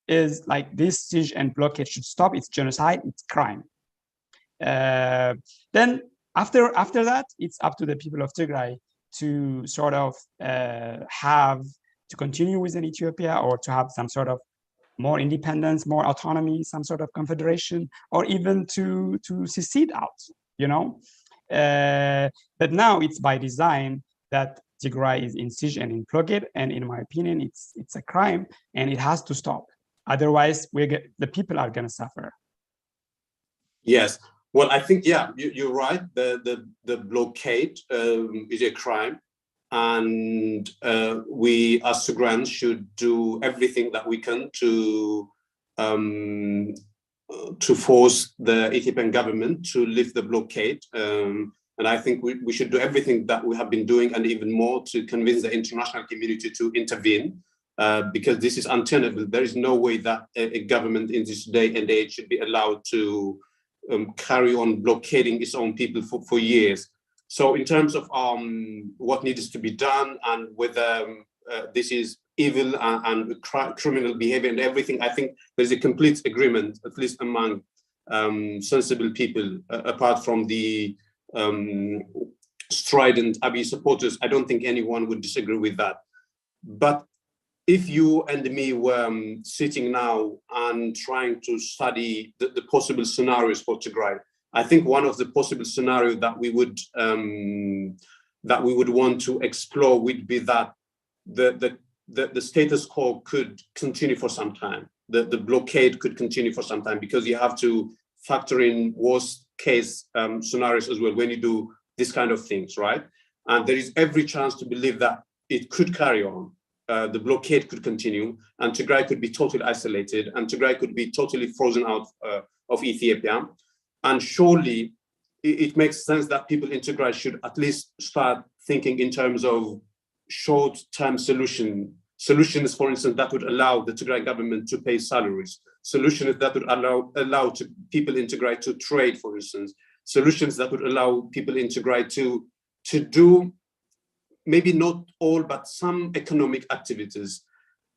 is like this siege and blockade should stop. It's genocide, it's crime. Then after that, it's up to the people of Tigray to sort of to continue within Ethiopia, or to have some sort of more independence, more autonomy, some sort of confederation, or even to secede out, But now it's by design that Tigray is in siege and in blockade, and in my opinion, it's a crime, and it has to stop. Otherwise, the people are going to suffer. Yes. Well, I think, yeah, you're right. The blockade is a crime, and we as Tigrayans should do everything that we can to force the Ethiopian government to lift the blockade. And I think we should do everything that we have been doing, and even more, to convince the international community to intervene, because this is untenable. There is no way that a government in this day and age should be allowed to carry on blockading its own people for years. So in terms of what needs to be done, and whether this is evil and criminal behavior and everything, I think there's a complete agreement, at least among sensible people, apart from the strident Abiy supporters. I don't think anyone would disagree with that. But if you and me were sitting now and trying to study the possible scenarios for Tigray, I think one of the possible scenarios that we would want to explore would be that the status quo could continue for some time. The blockade could continue for some time, because you have to factor in worst case scenarios as well when you do this kind of things, right? And there is every chance to believe that it could carry on. The blockade could continue, and Tigray could be totally isolated, and Tigray could be totally frozen out of Ethiopia. And surely it makes sense that people in Tigray should at least start thinking in terms of short-term solutions, for instance, that would allow the Tigray government to pay salaries, solutions that would allow people in Tigray to trade, for instance, solutions that would allow people in Tigray to do maybe not all, but some economic activities.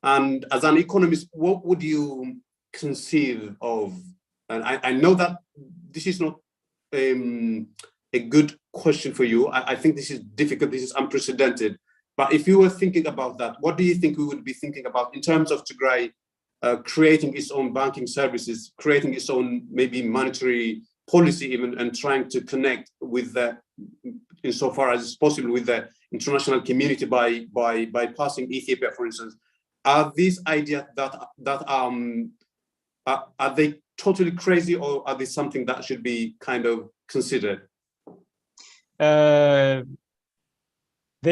And as an economist, what would you conceive of? And I know that this is not a good question for you. I think this is difficult, this is unprecedented. But if you were thinking about that, what do you think we would be thinking about in terms of Tigray creating its own banking services, creating its own maybe monetary policy even, and trying to connect with the, insofar as it's possible, with the international community by bypassing Ethiopia, for instance? Are these ideas are they totally crazy, or are they something that should be kind of considered? They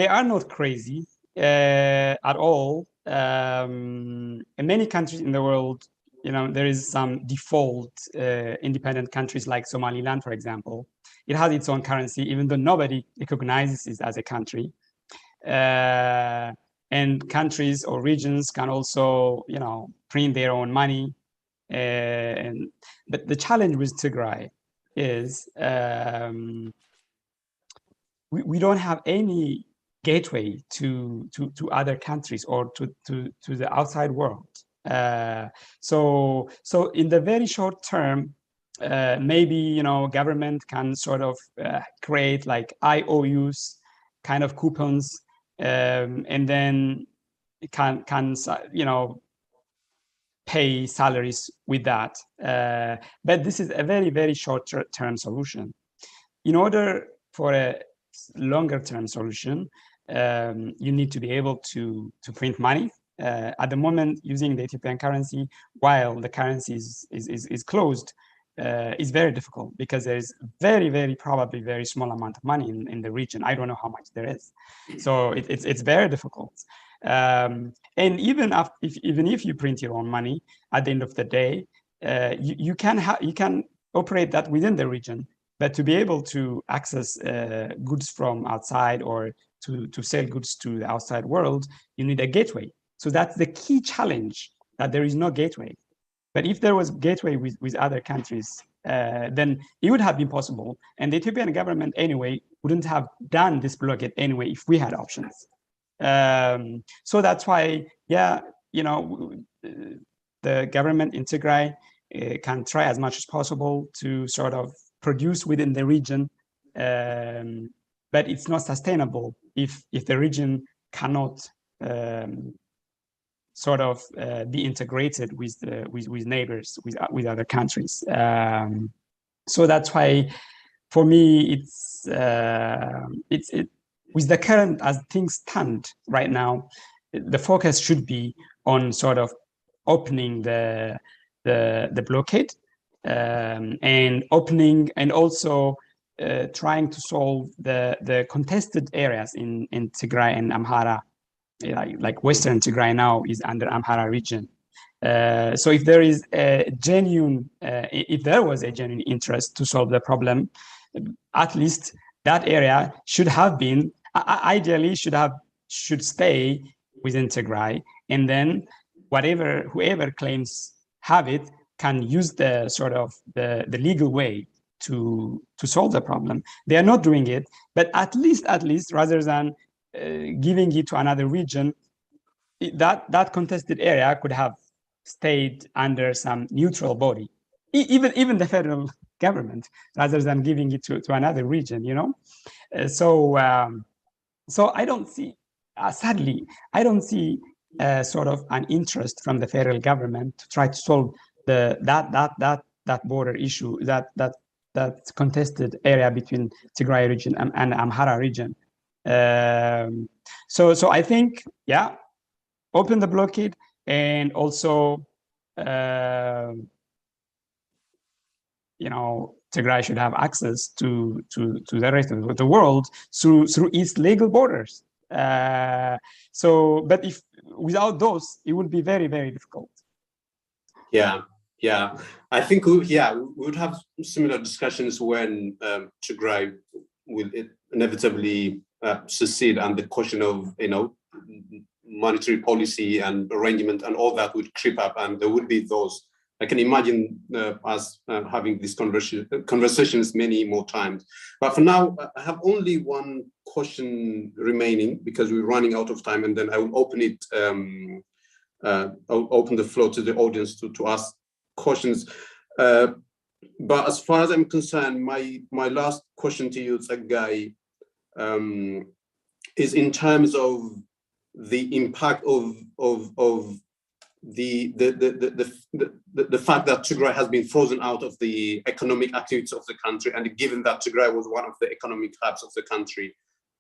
are not crazy at all. In many countries in the world, there is some default independent countries like Somaliland, for example. It has its own currency, even though nobody recognizes it as a country. And countries or regions can also, print their own money. But the challenge with Tigray is we don't have any gateway to other countries or to the outside world. So in the very short term, maybe government can sort of create like IOUs, kind of coupons, and then it can pay salaries with that. But this is a very, very short-term solution. In order for a longer-term solution, you need to be able to print money. At the moment, using the Ethiopian currency, while the currency is closed, is very difficult because there is very probably very small amount of money in the region. I don't know how much there is, so it's very difficult. And even if you print your own money, at the end of the day, you can operate that within the region, but to be able to access goods from outside or to sell goods to the outside world, you need a gateway. So that's the key challenge, that there is no gateway. But if there was gateway with other countries, then it would have been possible. And the Ethiopian government anyway wouldn't have done this blockade anyway if we had options. So that's why, yeah, the government in Tigray can try as much as possible to sort of produce within the region, but it's not sustainable if the region cannot sort of be integrated with neighbors, with other countries. So that's why, for me, it's with the current, as things stand right now, the focus should be on sort of opening the blockade, and opening, and also trying to solve the contested areas in Tigray and Amhara. Like Western Tigray now is under Amhara region. So if there is a genuine, if there was a genuine interest to solve the problem, at least that area should have been, ideally should stay within Tigray, and then whoever claims have it can use the sort of the legal way to solve the problem. They are not doing it, but at least rather than giving it to another region, that contested area could have stayed under some neutral body, even the federal government, rather than giving it to another region, So I don't see, sadly, I don't see sort of an interest from the federal government to try to solve that border issue, that contested area between Tigray region and Amhara region. So I think, yeah, open the blockade, and also, Tigray should have access to the rest of the world through its legal borders. But if without those, it would be very difficult. Yeah. I think we would have similar discussions when Tigray will inevitably succeed, and the question of monetary policy and arrangement and all that would creep up, and there would be those. I can imagine us having these conversations many more times. But for now, I have only one question remaining, because we're running out of time, and then I will open it. I'll open the floor to the audience to ask questions. But as far as I'm concerned, my last question to you, Tsegay, is in terms of the impact of the fact that Tigray has been frozen out of the economic activities of the country, and given that Tigray was one of the economic hubs of the country.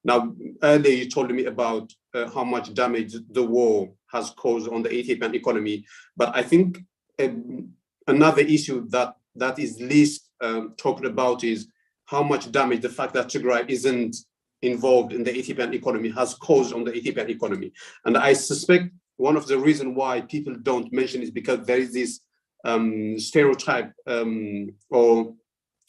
Now, earlier you told me about how much damage the war has caused on the Ethiopian economy, but I think another issue that is least talked about is how much damage the fact that Tigray isn't involved in the Ethiopian economy has caused on the Ethiopian economy. And I suspect one of the reasons why people don't mention is because there is this stereotype, or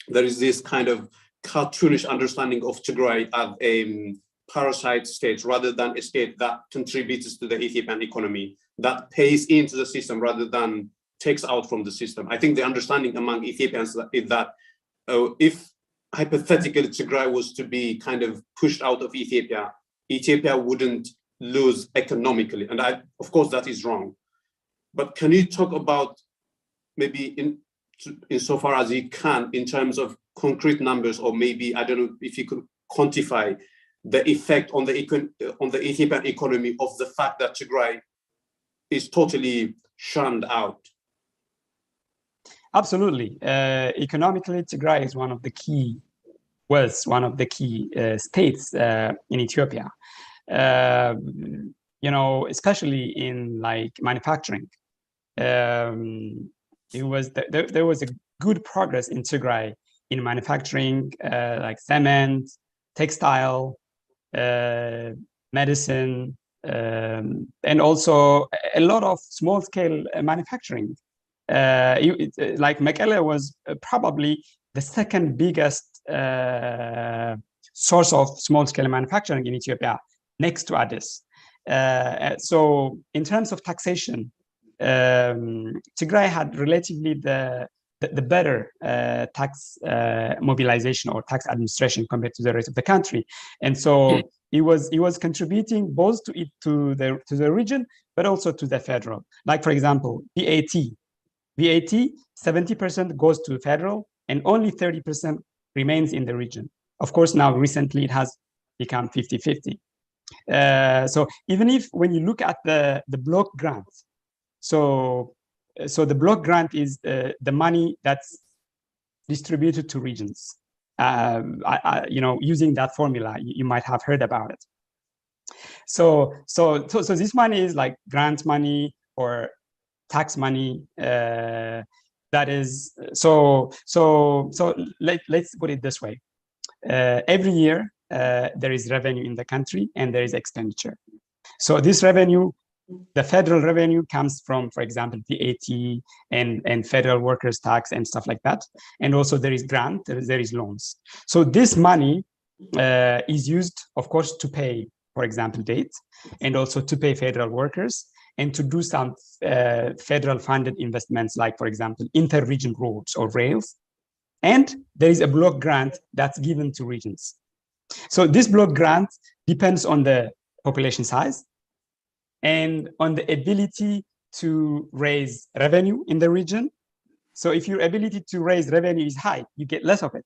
there is this kind of cartoonish understanding of Tigray as a parasite state, rather than a state that contributes to the Ethiopian economy, that pays into the system rather than takes out from the system. I think the understanding among Ethiopians is that if hypothetically Tigray was to be kind of pushed out of Ethiopia, Ethiopia wouldn't lose economically. And of course, that is wrong. But can you talk about, maybe insofar as you can, in terms of concrete numbers, or maybe, I don't know if you could quantify the effect on the Ethiopian economy of the fact that Tigray is totally shunned out? Absolutely. Economically, Tigray is one of the key states in Ethiopia. Especially in like manufacturing. There was good progress in Tigray in manufacturing, like cement, textile, medicine, and also a lot of small-scale manufacturing. Like Mekelle was probably the second biggest source of small-scale manufacturing in Ethiopia, next to Addis. So in terms of taxation, Tigray had relatively the better tax mobilization or tax administration compared to the rest of the country, and so it was contributing both to the region, but also to the federal. Like for example, VAT 70% goes to federal, and only 30% remains in the region. Of course, now recently it has become 50-50. So even if when you look at the block grant, so the block grant is the money that's distributed to regions. Using that formula, you might have heard about it. So this money is like grant money or tax money. That is let's put it this way. Every year there is revenue in the country and there is expenditure. So this revenue, the federal revenue, comes from, for example, VAT and federal workers' tax and stuff like that. And also there is grant, there is loans. So this money is used, of course, to pay, for example, debt, and also to pay federal workers, and to do some federal funded investments, like, for example, inter-region roads or rails. And there is a block grant that's given to regions. So this block grant depends on the population size and on the ability to raise revenue in the region. So if your ability to raise revenue is high, you get less of it.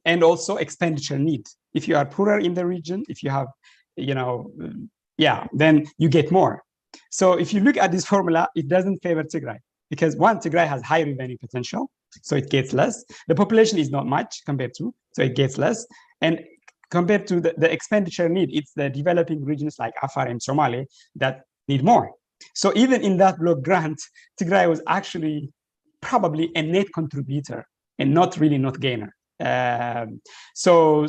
And also expenditure need. If you are poorer in the region, if you have, then you get more. So if you look at this formula, it doesn't favor Tigray, because one, Tigray has high revenue potential, so it gets less. The population is not much compared to, so it gets less. And compared to the expenditure need, it's the developing regions like Afar and Somali that need more. So even in that block grant, Tigray was actually probably a net contributor and not gainer. So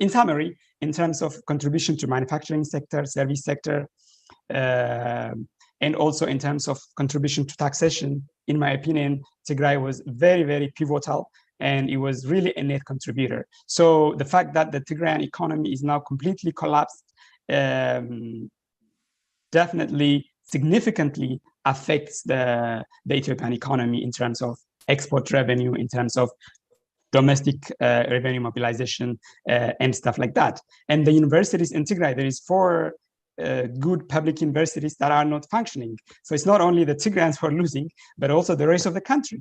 in summary, in terms of contribution to manufacturing sector, service sector, and also in terms of contribution to taxation, in my opinion, Tigray was very, very pivotal, and it was really a net contributor. So the fact that the Tigrayan economy is now completely collapsed definitely significantly affects the Ethiopian economy in terms of export revenue, in terms of domestic revenue mobilization, and stuff like that. And the universities in Tigray, there is 4 good public universities that are not functioning. So it's not only the Tigrayans who are losing, but also the rest of the country.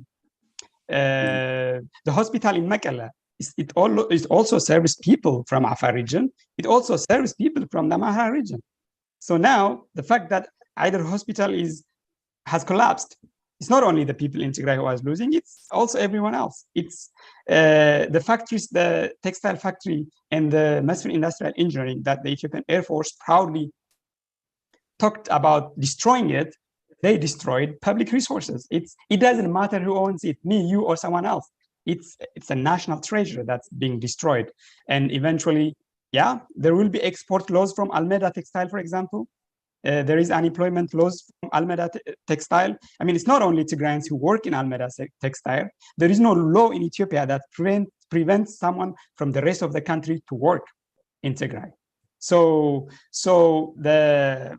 The hospital in Mekelle, it also serves people from Afar region. It also serves people from the Amhara region. So now the fact that either hospital has collapsed, it's not only the people in Tigray who are losing, it's also everyone else. It's the factories, the textile factory and the massive industrial engineering that the Ethiopian Air Force proudly talked about destroying it. They destroyed public resources. It doesn't matter who owns it, me, you, or someone else. It's a national treasure that's being destroyed. And eventually, there will be export laws from Almeda Textile, for example. There is unemployment laws from Almeda Textile. I mean, it's not only Tigrayans who work in Almeda Textile. There is no law in Ethiopia that prevents someone from the rest of the country to work in Tigray. So the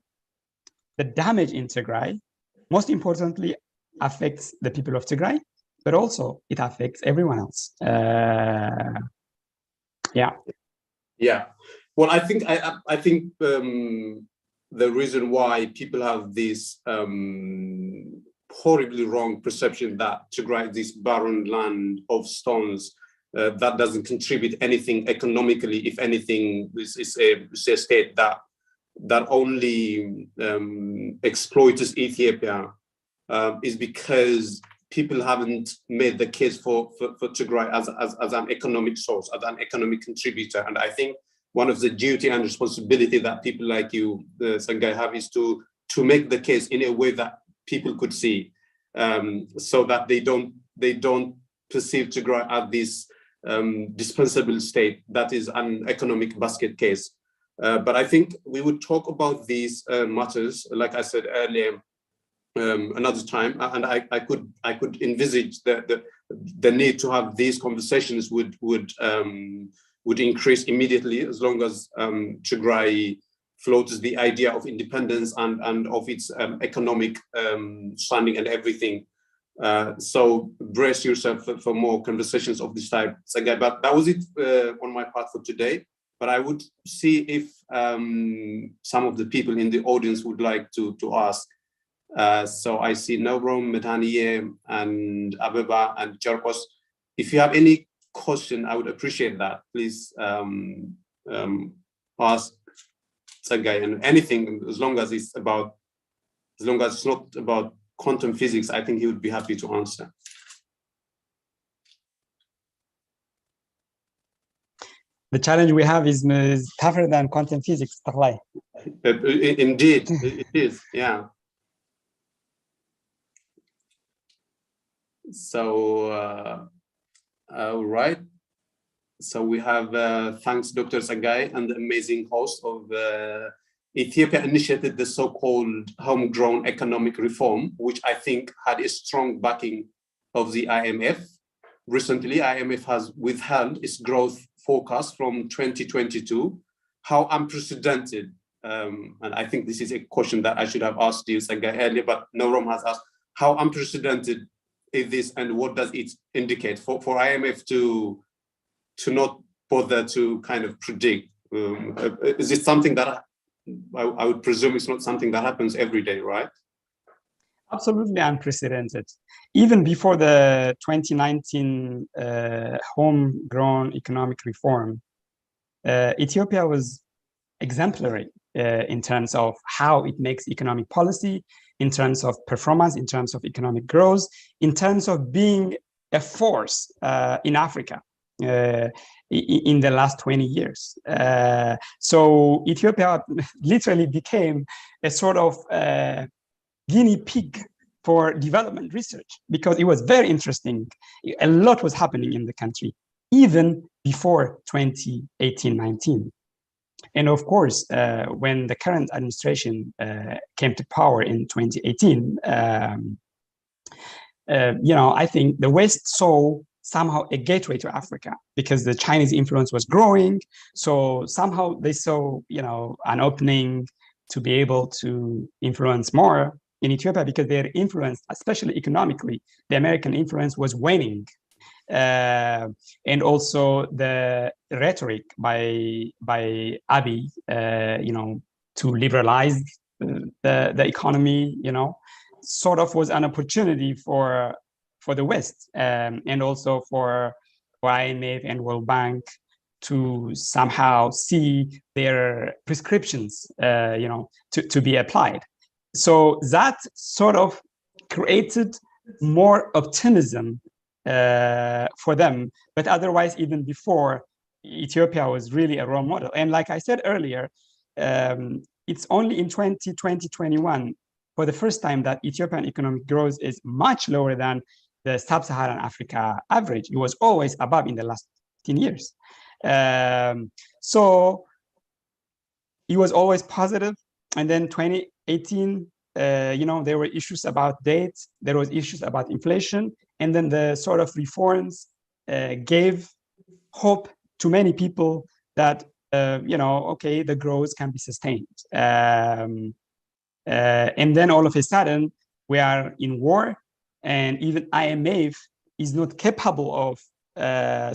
damage in Tigray, most importantly, affects the people of Tigray, but also it affects everyone else. Well, I think the reason why people have this horribly wrong perception that Tigray is this barren land of stones that doesn't contribute anything economically, if anything, is a state that only exploits Ethiopia, is because people haven't made the case for Tigray as an economic source, as an economic contributor. And I think one of the duty and responsibility that people like you, Tsegay, have is to make the case in a way that people could see. so that they don't perceive Tigray as this dispensable state that is an economic basket case. But I think we would talk about these matters, like I said earlier, another time, and I could envisage the need to have these conversations would increase immediately, as long as Tigray floats the idea of independence and of its economic standing and everything. So brace yourself for more conversations of this type, Tsegay. But that was it on my part for today. But I would see if some of the people in the audience would like to ask. So I see Nobrom, Medhaniye, and Abeba, and Jarkos. If you have any question, I would appreciate that. Please ask Tsegay, and anything, as long as it's not about quantum physics, I think he would be happy to answer. The challenge we have is tougher than quantum physics, Teklay. Indeed, it is, yeah. So, all right. So we have, thanks Dr. Tsegay and the amazing host of Ethiopia initiated the so-called homegrown economic reform, which I think had a strong backing of the IMF. Recently, IMF has withheld its growth forecast from 2022. How unprecedented, and I think this is a question that I should have asked you, Tsegay, earlier, but Norom has asked, how unprecedented is this, and what does it indicate for IMF to not bother to kind of predict? Is it something that I would presume it's not something that happens every day, right? Absolutely unprecedented. Even before the 2019 homegrown economic reform, Ethiopia was exemplary in terms of how it makes economic policy, in terms of performance, in terms of economic growth, in terms of being a force in Africa in the last 20 years. So Ethiopia literally became a sort of guinea pig for development research, because it was very interesting. A lot was happening in the country, even before 2018-19. And of course, when the current administration came to power in 2018, I think the West saw somehow a gateway to Africa, because the Chinese influence was growing. So somehow they saw, an opening to be able to influence more in Ethiopia, because their influence, especially economically, the American influence was waning. And also the rhetoric by Abiy, to liberalize the economy, sort of was an opportunity for the West, and also for IMF and World Bank to somehow see their prescriptions, to be applied. So that sort of created more optimism for them. But otherwise, even before, Ethiopia was really a role model. And like I said earlier, it's only in 2020-21 for the first time that Ethiopian economic growth is much lower than the sub-Saharan Africa average. It was always above in the last 10 years. So it was always positive. And then 2018, there were issues about debt, there was issues about inflation, and then the sort of reforms gave hope to many people that, okay, the growth can be sustained. And then all of a sudden, we are in war, and even IMF is not capable of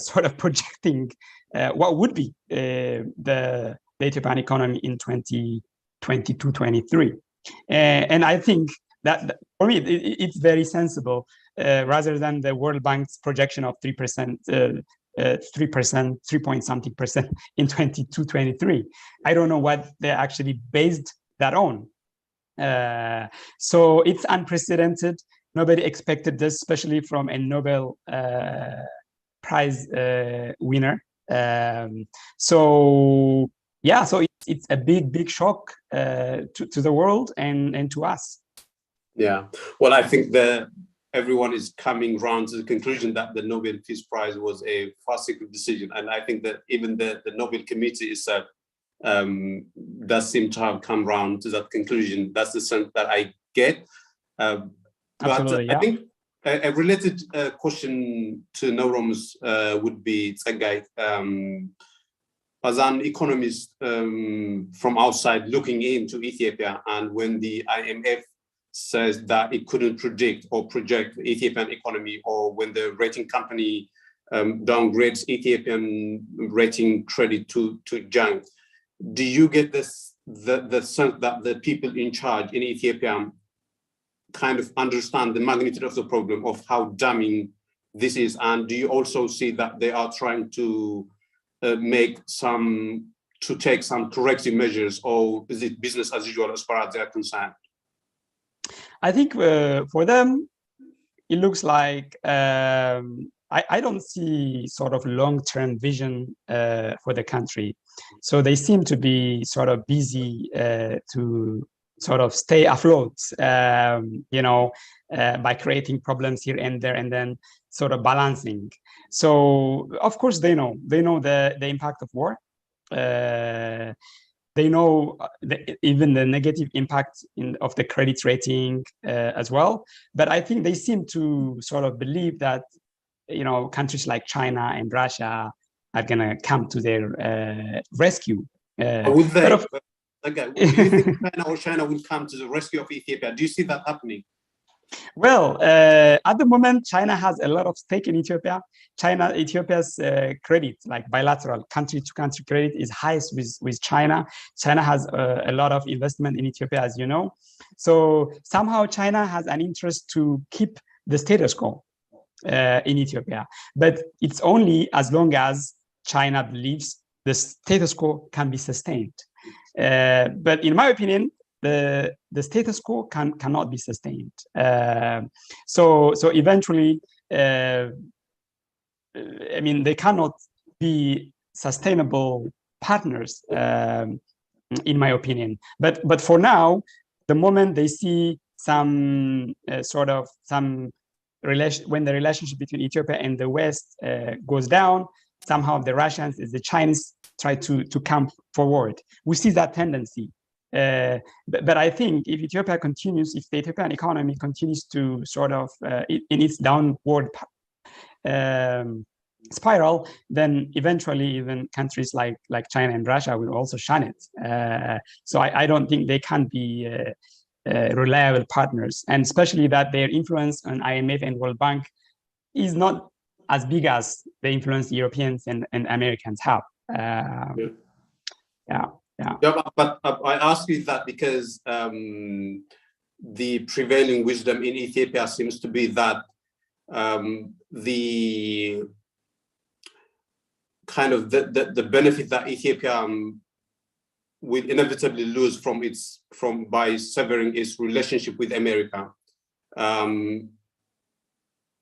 sort of projecting what would be the Ethiopian economy in 2022-23. And I think that for me, it's very sensible, rather than the World Bank's projection of 3%, 3 point something percent in 22-23. I don't know what they actually based that on. So it's unprecedented. Nobody expected this, especially from a Nobel Prize winner. So it's a big shock to the world and to us. Yeah, well, I think the everyone is coming round to the conclusion that the Nobel Peace Prize was a farcical decision. And I think that even the Nobel Committee itself does seem to have come round to that conclusion. That's the sense that I get. But I think a related question to Naurom's would be, Tsegay, as an economist from outside looking into Ethiopia, and when the IMF says that it couldn't predict or project the Ethiopian economy, or when the rating company downgrades Ethiopian rating credit to junk, do you get this the sense that the people in charge in Ethiopia kind of understand the magnitude of the problem, of how damning this is? And do you also see that they are trying to take some corrective measures, or is it business as usual as far as they are concerned? I think for them, it looks like I don't see sort of long-term vision for the country. So they seem to be sort of busy to sort of stay afloat, by creating problems here and there, and then sort of balancing. So of course they know the impact of war. They know even the negative impact of the credit rating as well. But I think they seem to sort of believe that countries like China and Russia are going to come to their rescue. Would they? Okay. Do you think China will come to the rescue of Ethiopia? Do you see that happening? Well, at the moment, China has a lot of stake in Ethiopia. Ethiopia's credit, like bilateral country-to-country credit, is highest with China. China has a lot of investment in Ethiopia, as you know. So somehow China has an interest to keep the status quo in Ethiopia. But it's only as long as China believes the status quo can be sustained. But in my opinion, the status quo cannot be sustained. So eventually, they cannot be sustainable partners, in my opinion. But for now, the moment they see some relation, when the relationship between Ethiopia and the West goes down, somehow the Russians, the Chinese try to come forward. We see that tendency. But I think if Ethiopia continues, if the Ethiopian economy continues to sort of in its downward spiral, then eventually even countries like China and Russia will also shun it. So I don't think they can be reliable partners, and especially that their influence on IMF and World Bank is not as big as the influence Europeans and Americans have. But I ask you that because the prevailing wisdom in Ethiopia seems to be that the kind of the benefit that Ethiopia will inevitably lose by severing its relationship with America,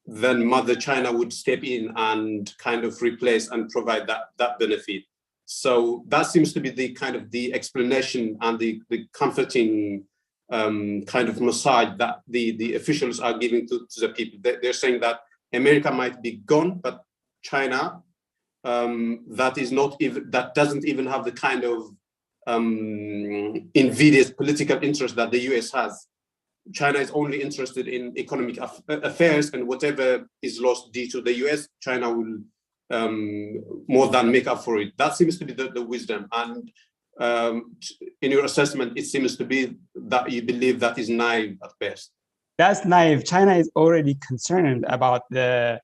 then Mother China would step in and kind of replace and provide that benefit. So that seems to be the explanation and the comforting kind of massage that the officials are giving to the people. They're saying that America might be gone, but China, that doesn't even have the kind of invidious political interest that the US has. China is only interested in economic affairs, and whatever is lost due to the US, China will more than make up for it. That seems to be the wisdom. And in your assessment, it seems to be that you believe that is naive at best. That's naive. China is already concerned about the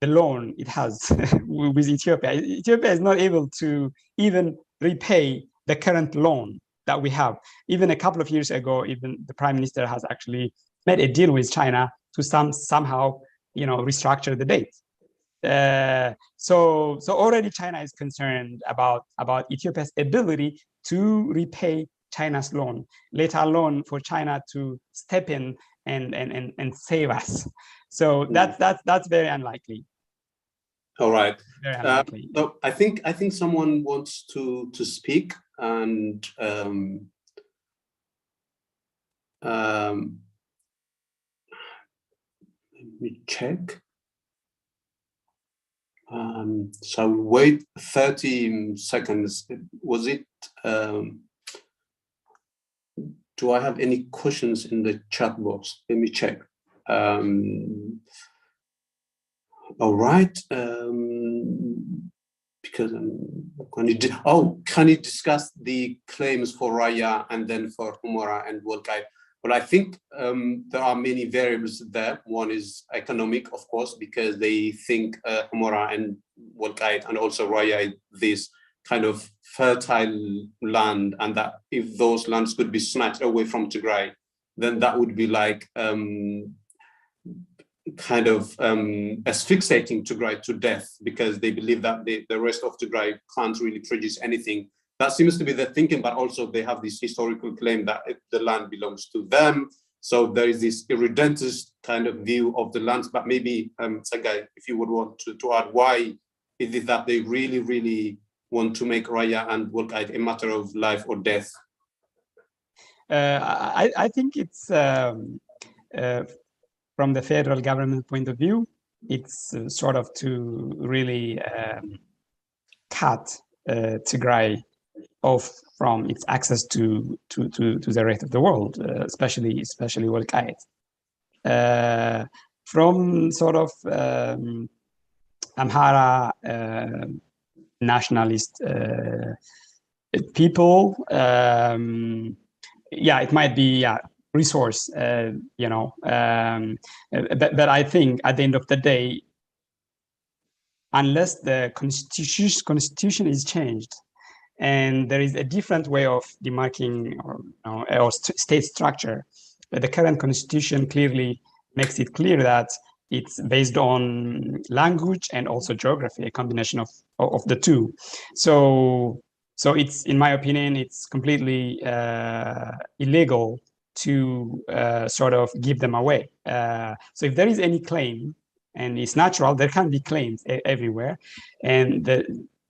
loan it has with Ethiopia. Ethiopia is not able to even repay the current loan that we have. Even a couple of years ago, even the prime minister has actually made a deal with China to somehow restructure the debt. So already China is concerned about Ethiopia's ability to repay China's loan, let alone for China to step in and save us. So that's very unlikely. All right. Very unlikely. So I think someone wants to speak, and me check. So wait 30 seconds. Was it? Do I have any questions in the chat box? Let me check. All right. Because can you discuss the claims for Raya and then for Humora and Wolkai? Well, I think there are many variables there. One is economic, of course, because they think Humora and Wolkai and also Raya, this kind of fertile land, and that if those lands could be snatched away from Tigray, then that would be like kind of asphyxiating Tigray to death, because they believe that the rest of Tigray can't really produce anything. That seems to be the thinking, but also they have this historical claim that the land belongs to them. So there is this irredentist kind of view of the lands. But maybe, Tsegay, if you would want to add, why is it that they really, really want to make Raya and Wolkai a matter of life or death? I think it's from the federal government point of view, it's sort of to really cut Tigray off from its access to the rest of the world, especially Wolkai. From sort of Amhara nationalist people, yeah, it might be resource, you know, but I think at the end of the day, unless the constitution is changed and there is a different way of demarking or state structure, but the current constitution clearly makes it clear that it's based on language and also geography, a combination of the two. So it's, in my opinion, it's completely illegal to sort of give them away. So if there is any claim, and it's natural, there can be claims everywhere, and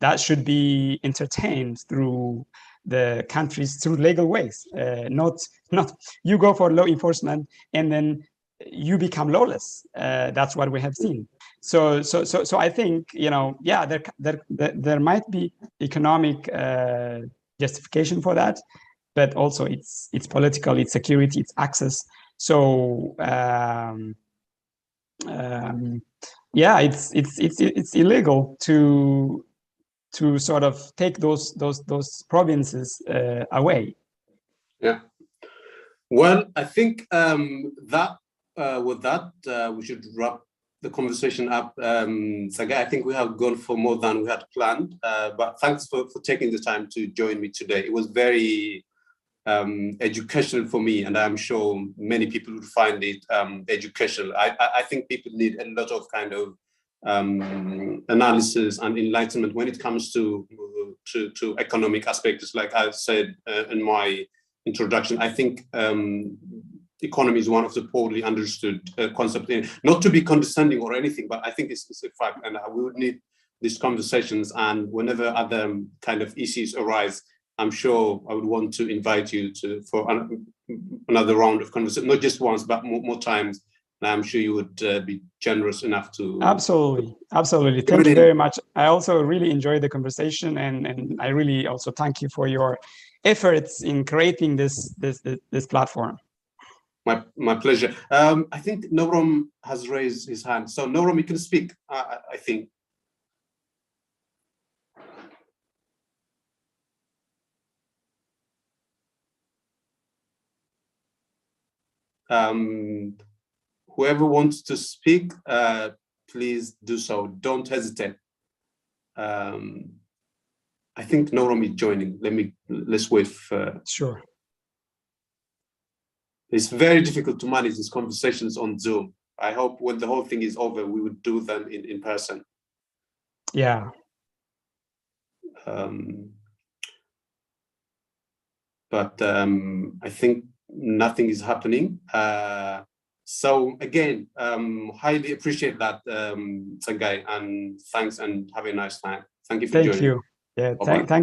that should be entertained through the countries through legal ways, not you go for law enforcement and then you become lawless. That's what we have seen. So I think, you know, yeah, there might be economic justification for that, but also it's political, it's security, it's access. So yeah, it's illegal to sort of take those provinces away. Yeah. Well, I think that with that we should wrap the conversation up. Tsegay, I think we have gone for more than we had planned, but thanks for taking the time to join me today. It was very educational for me, and I'm sure many people would find it educational. I think people need a lot of kind of analysis and enlightenment when it comes to economic aspects. Like I said in my introduction, I think economy is one of the poorly understood concepts. Not to be condescending or anything, but I think it's a fact, and we would need these conversations. And whenever other kind of issues arise, I'm sure I would want to invite you for another round of conversation, not just once, but more times. And I'm sure you would be generous enough to. Absolutely. Thank you very much. I also really enjoyed the conversation, and I really also thank you for your efforts in creating this platform. My pleasure. I think Norom has raised his hand. So Norom, you can speak, I think. Whoever wants to speak, please do so. Don't hesitate. I think Norom is joining. Let's wait for. Sure. It's very difficult to manage these conversations on Zoom. I hope when the whole thing is over, we would do them in person. Yeah. But I think nothing is happening. So again, highly appreciate that, Tsegay, and thanks, and have a nice time. Thank you for joining. Thank you. Yeah, thank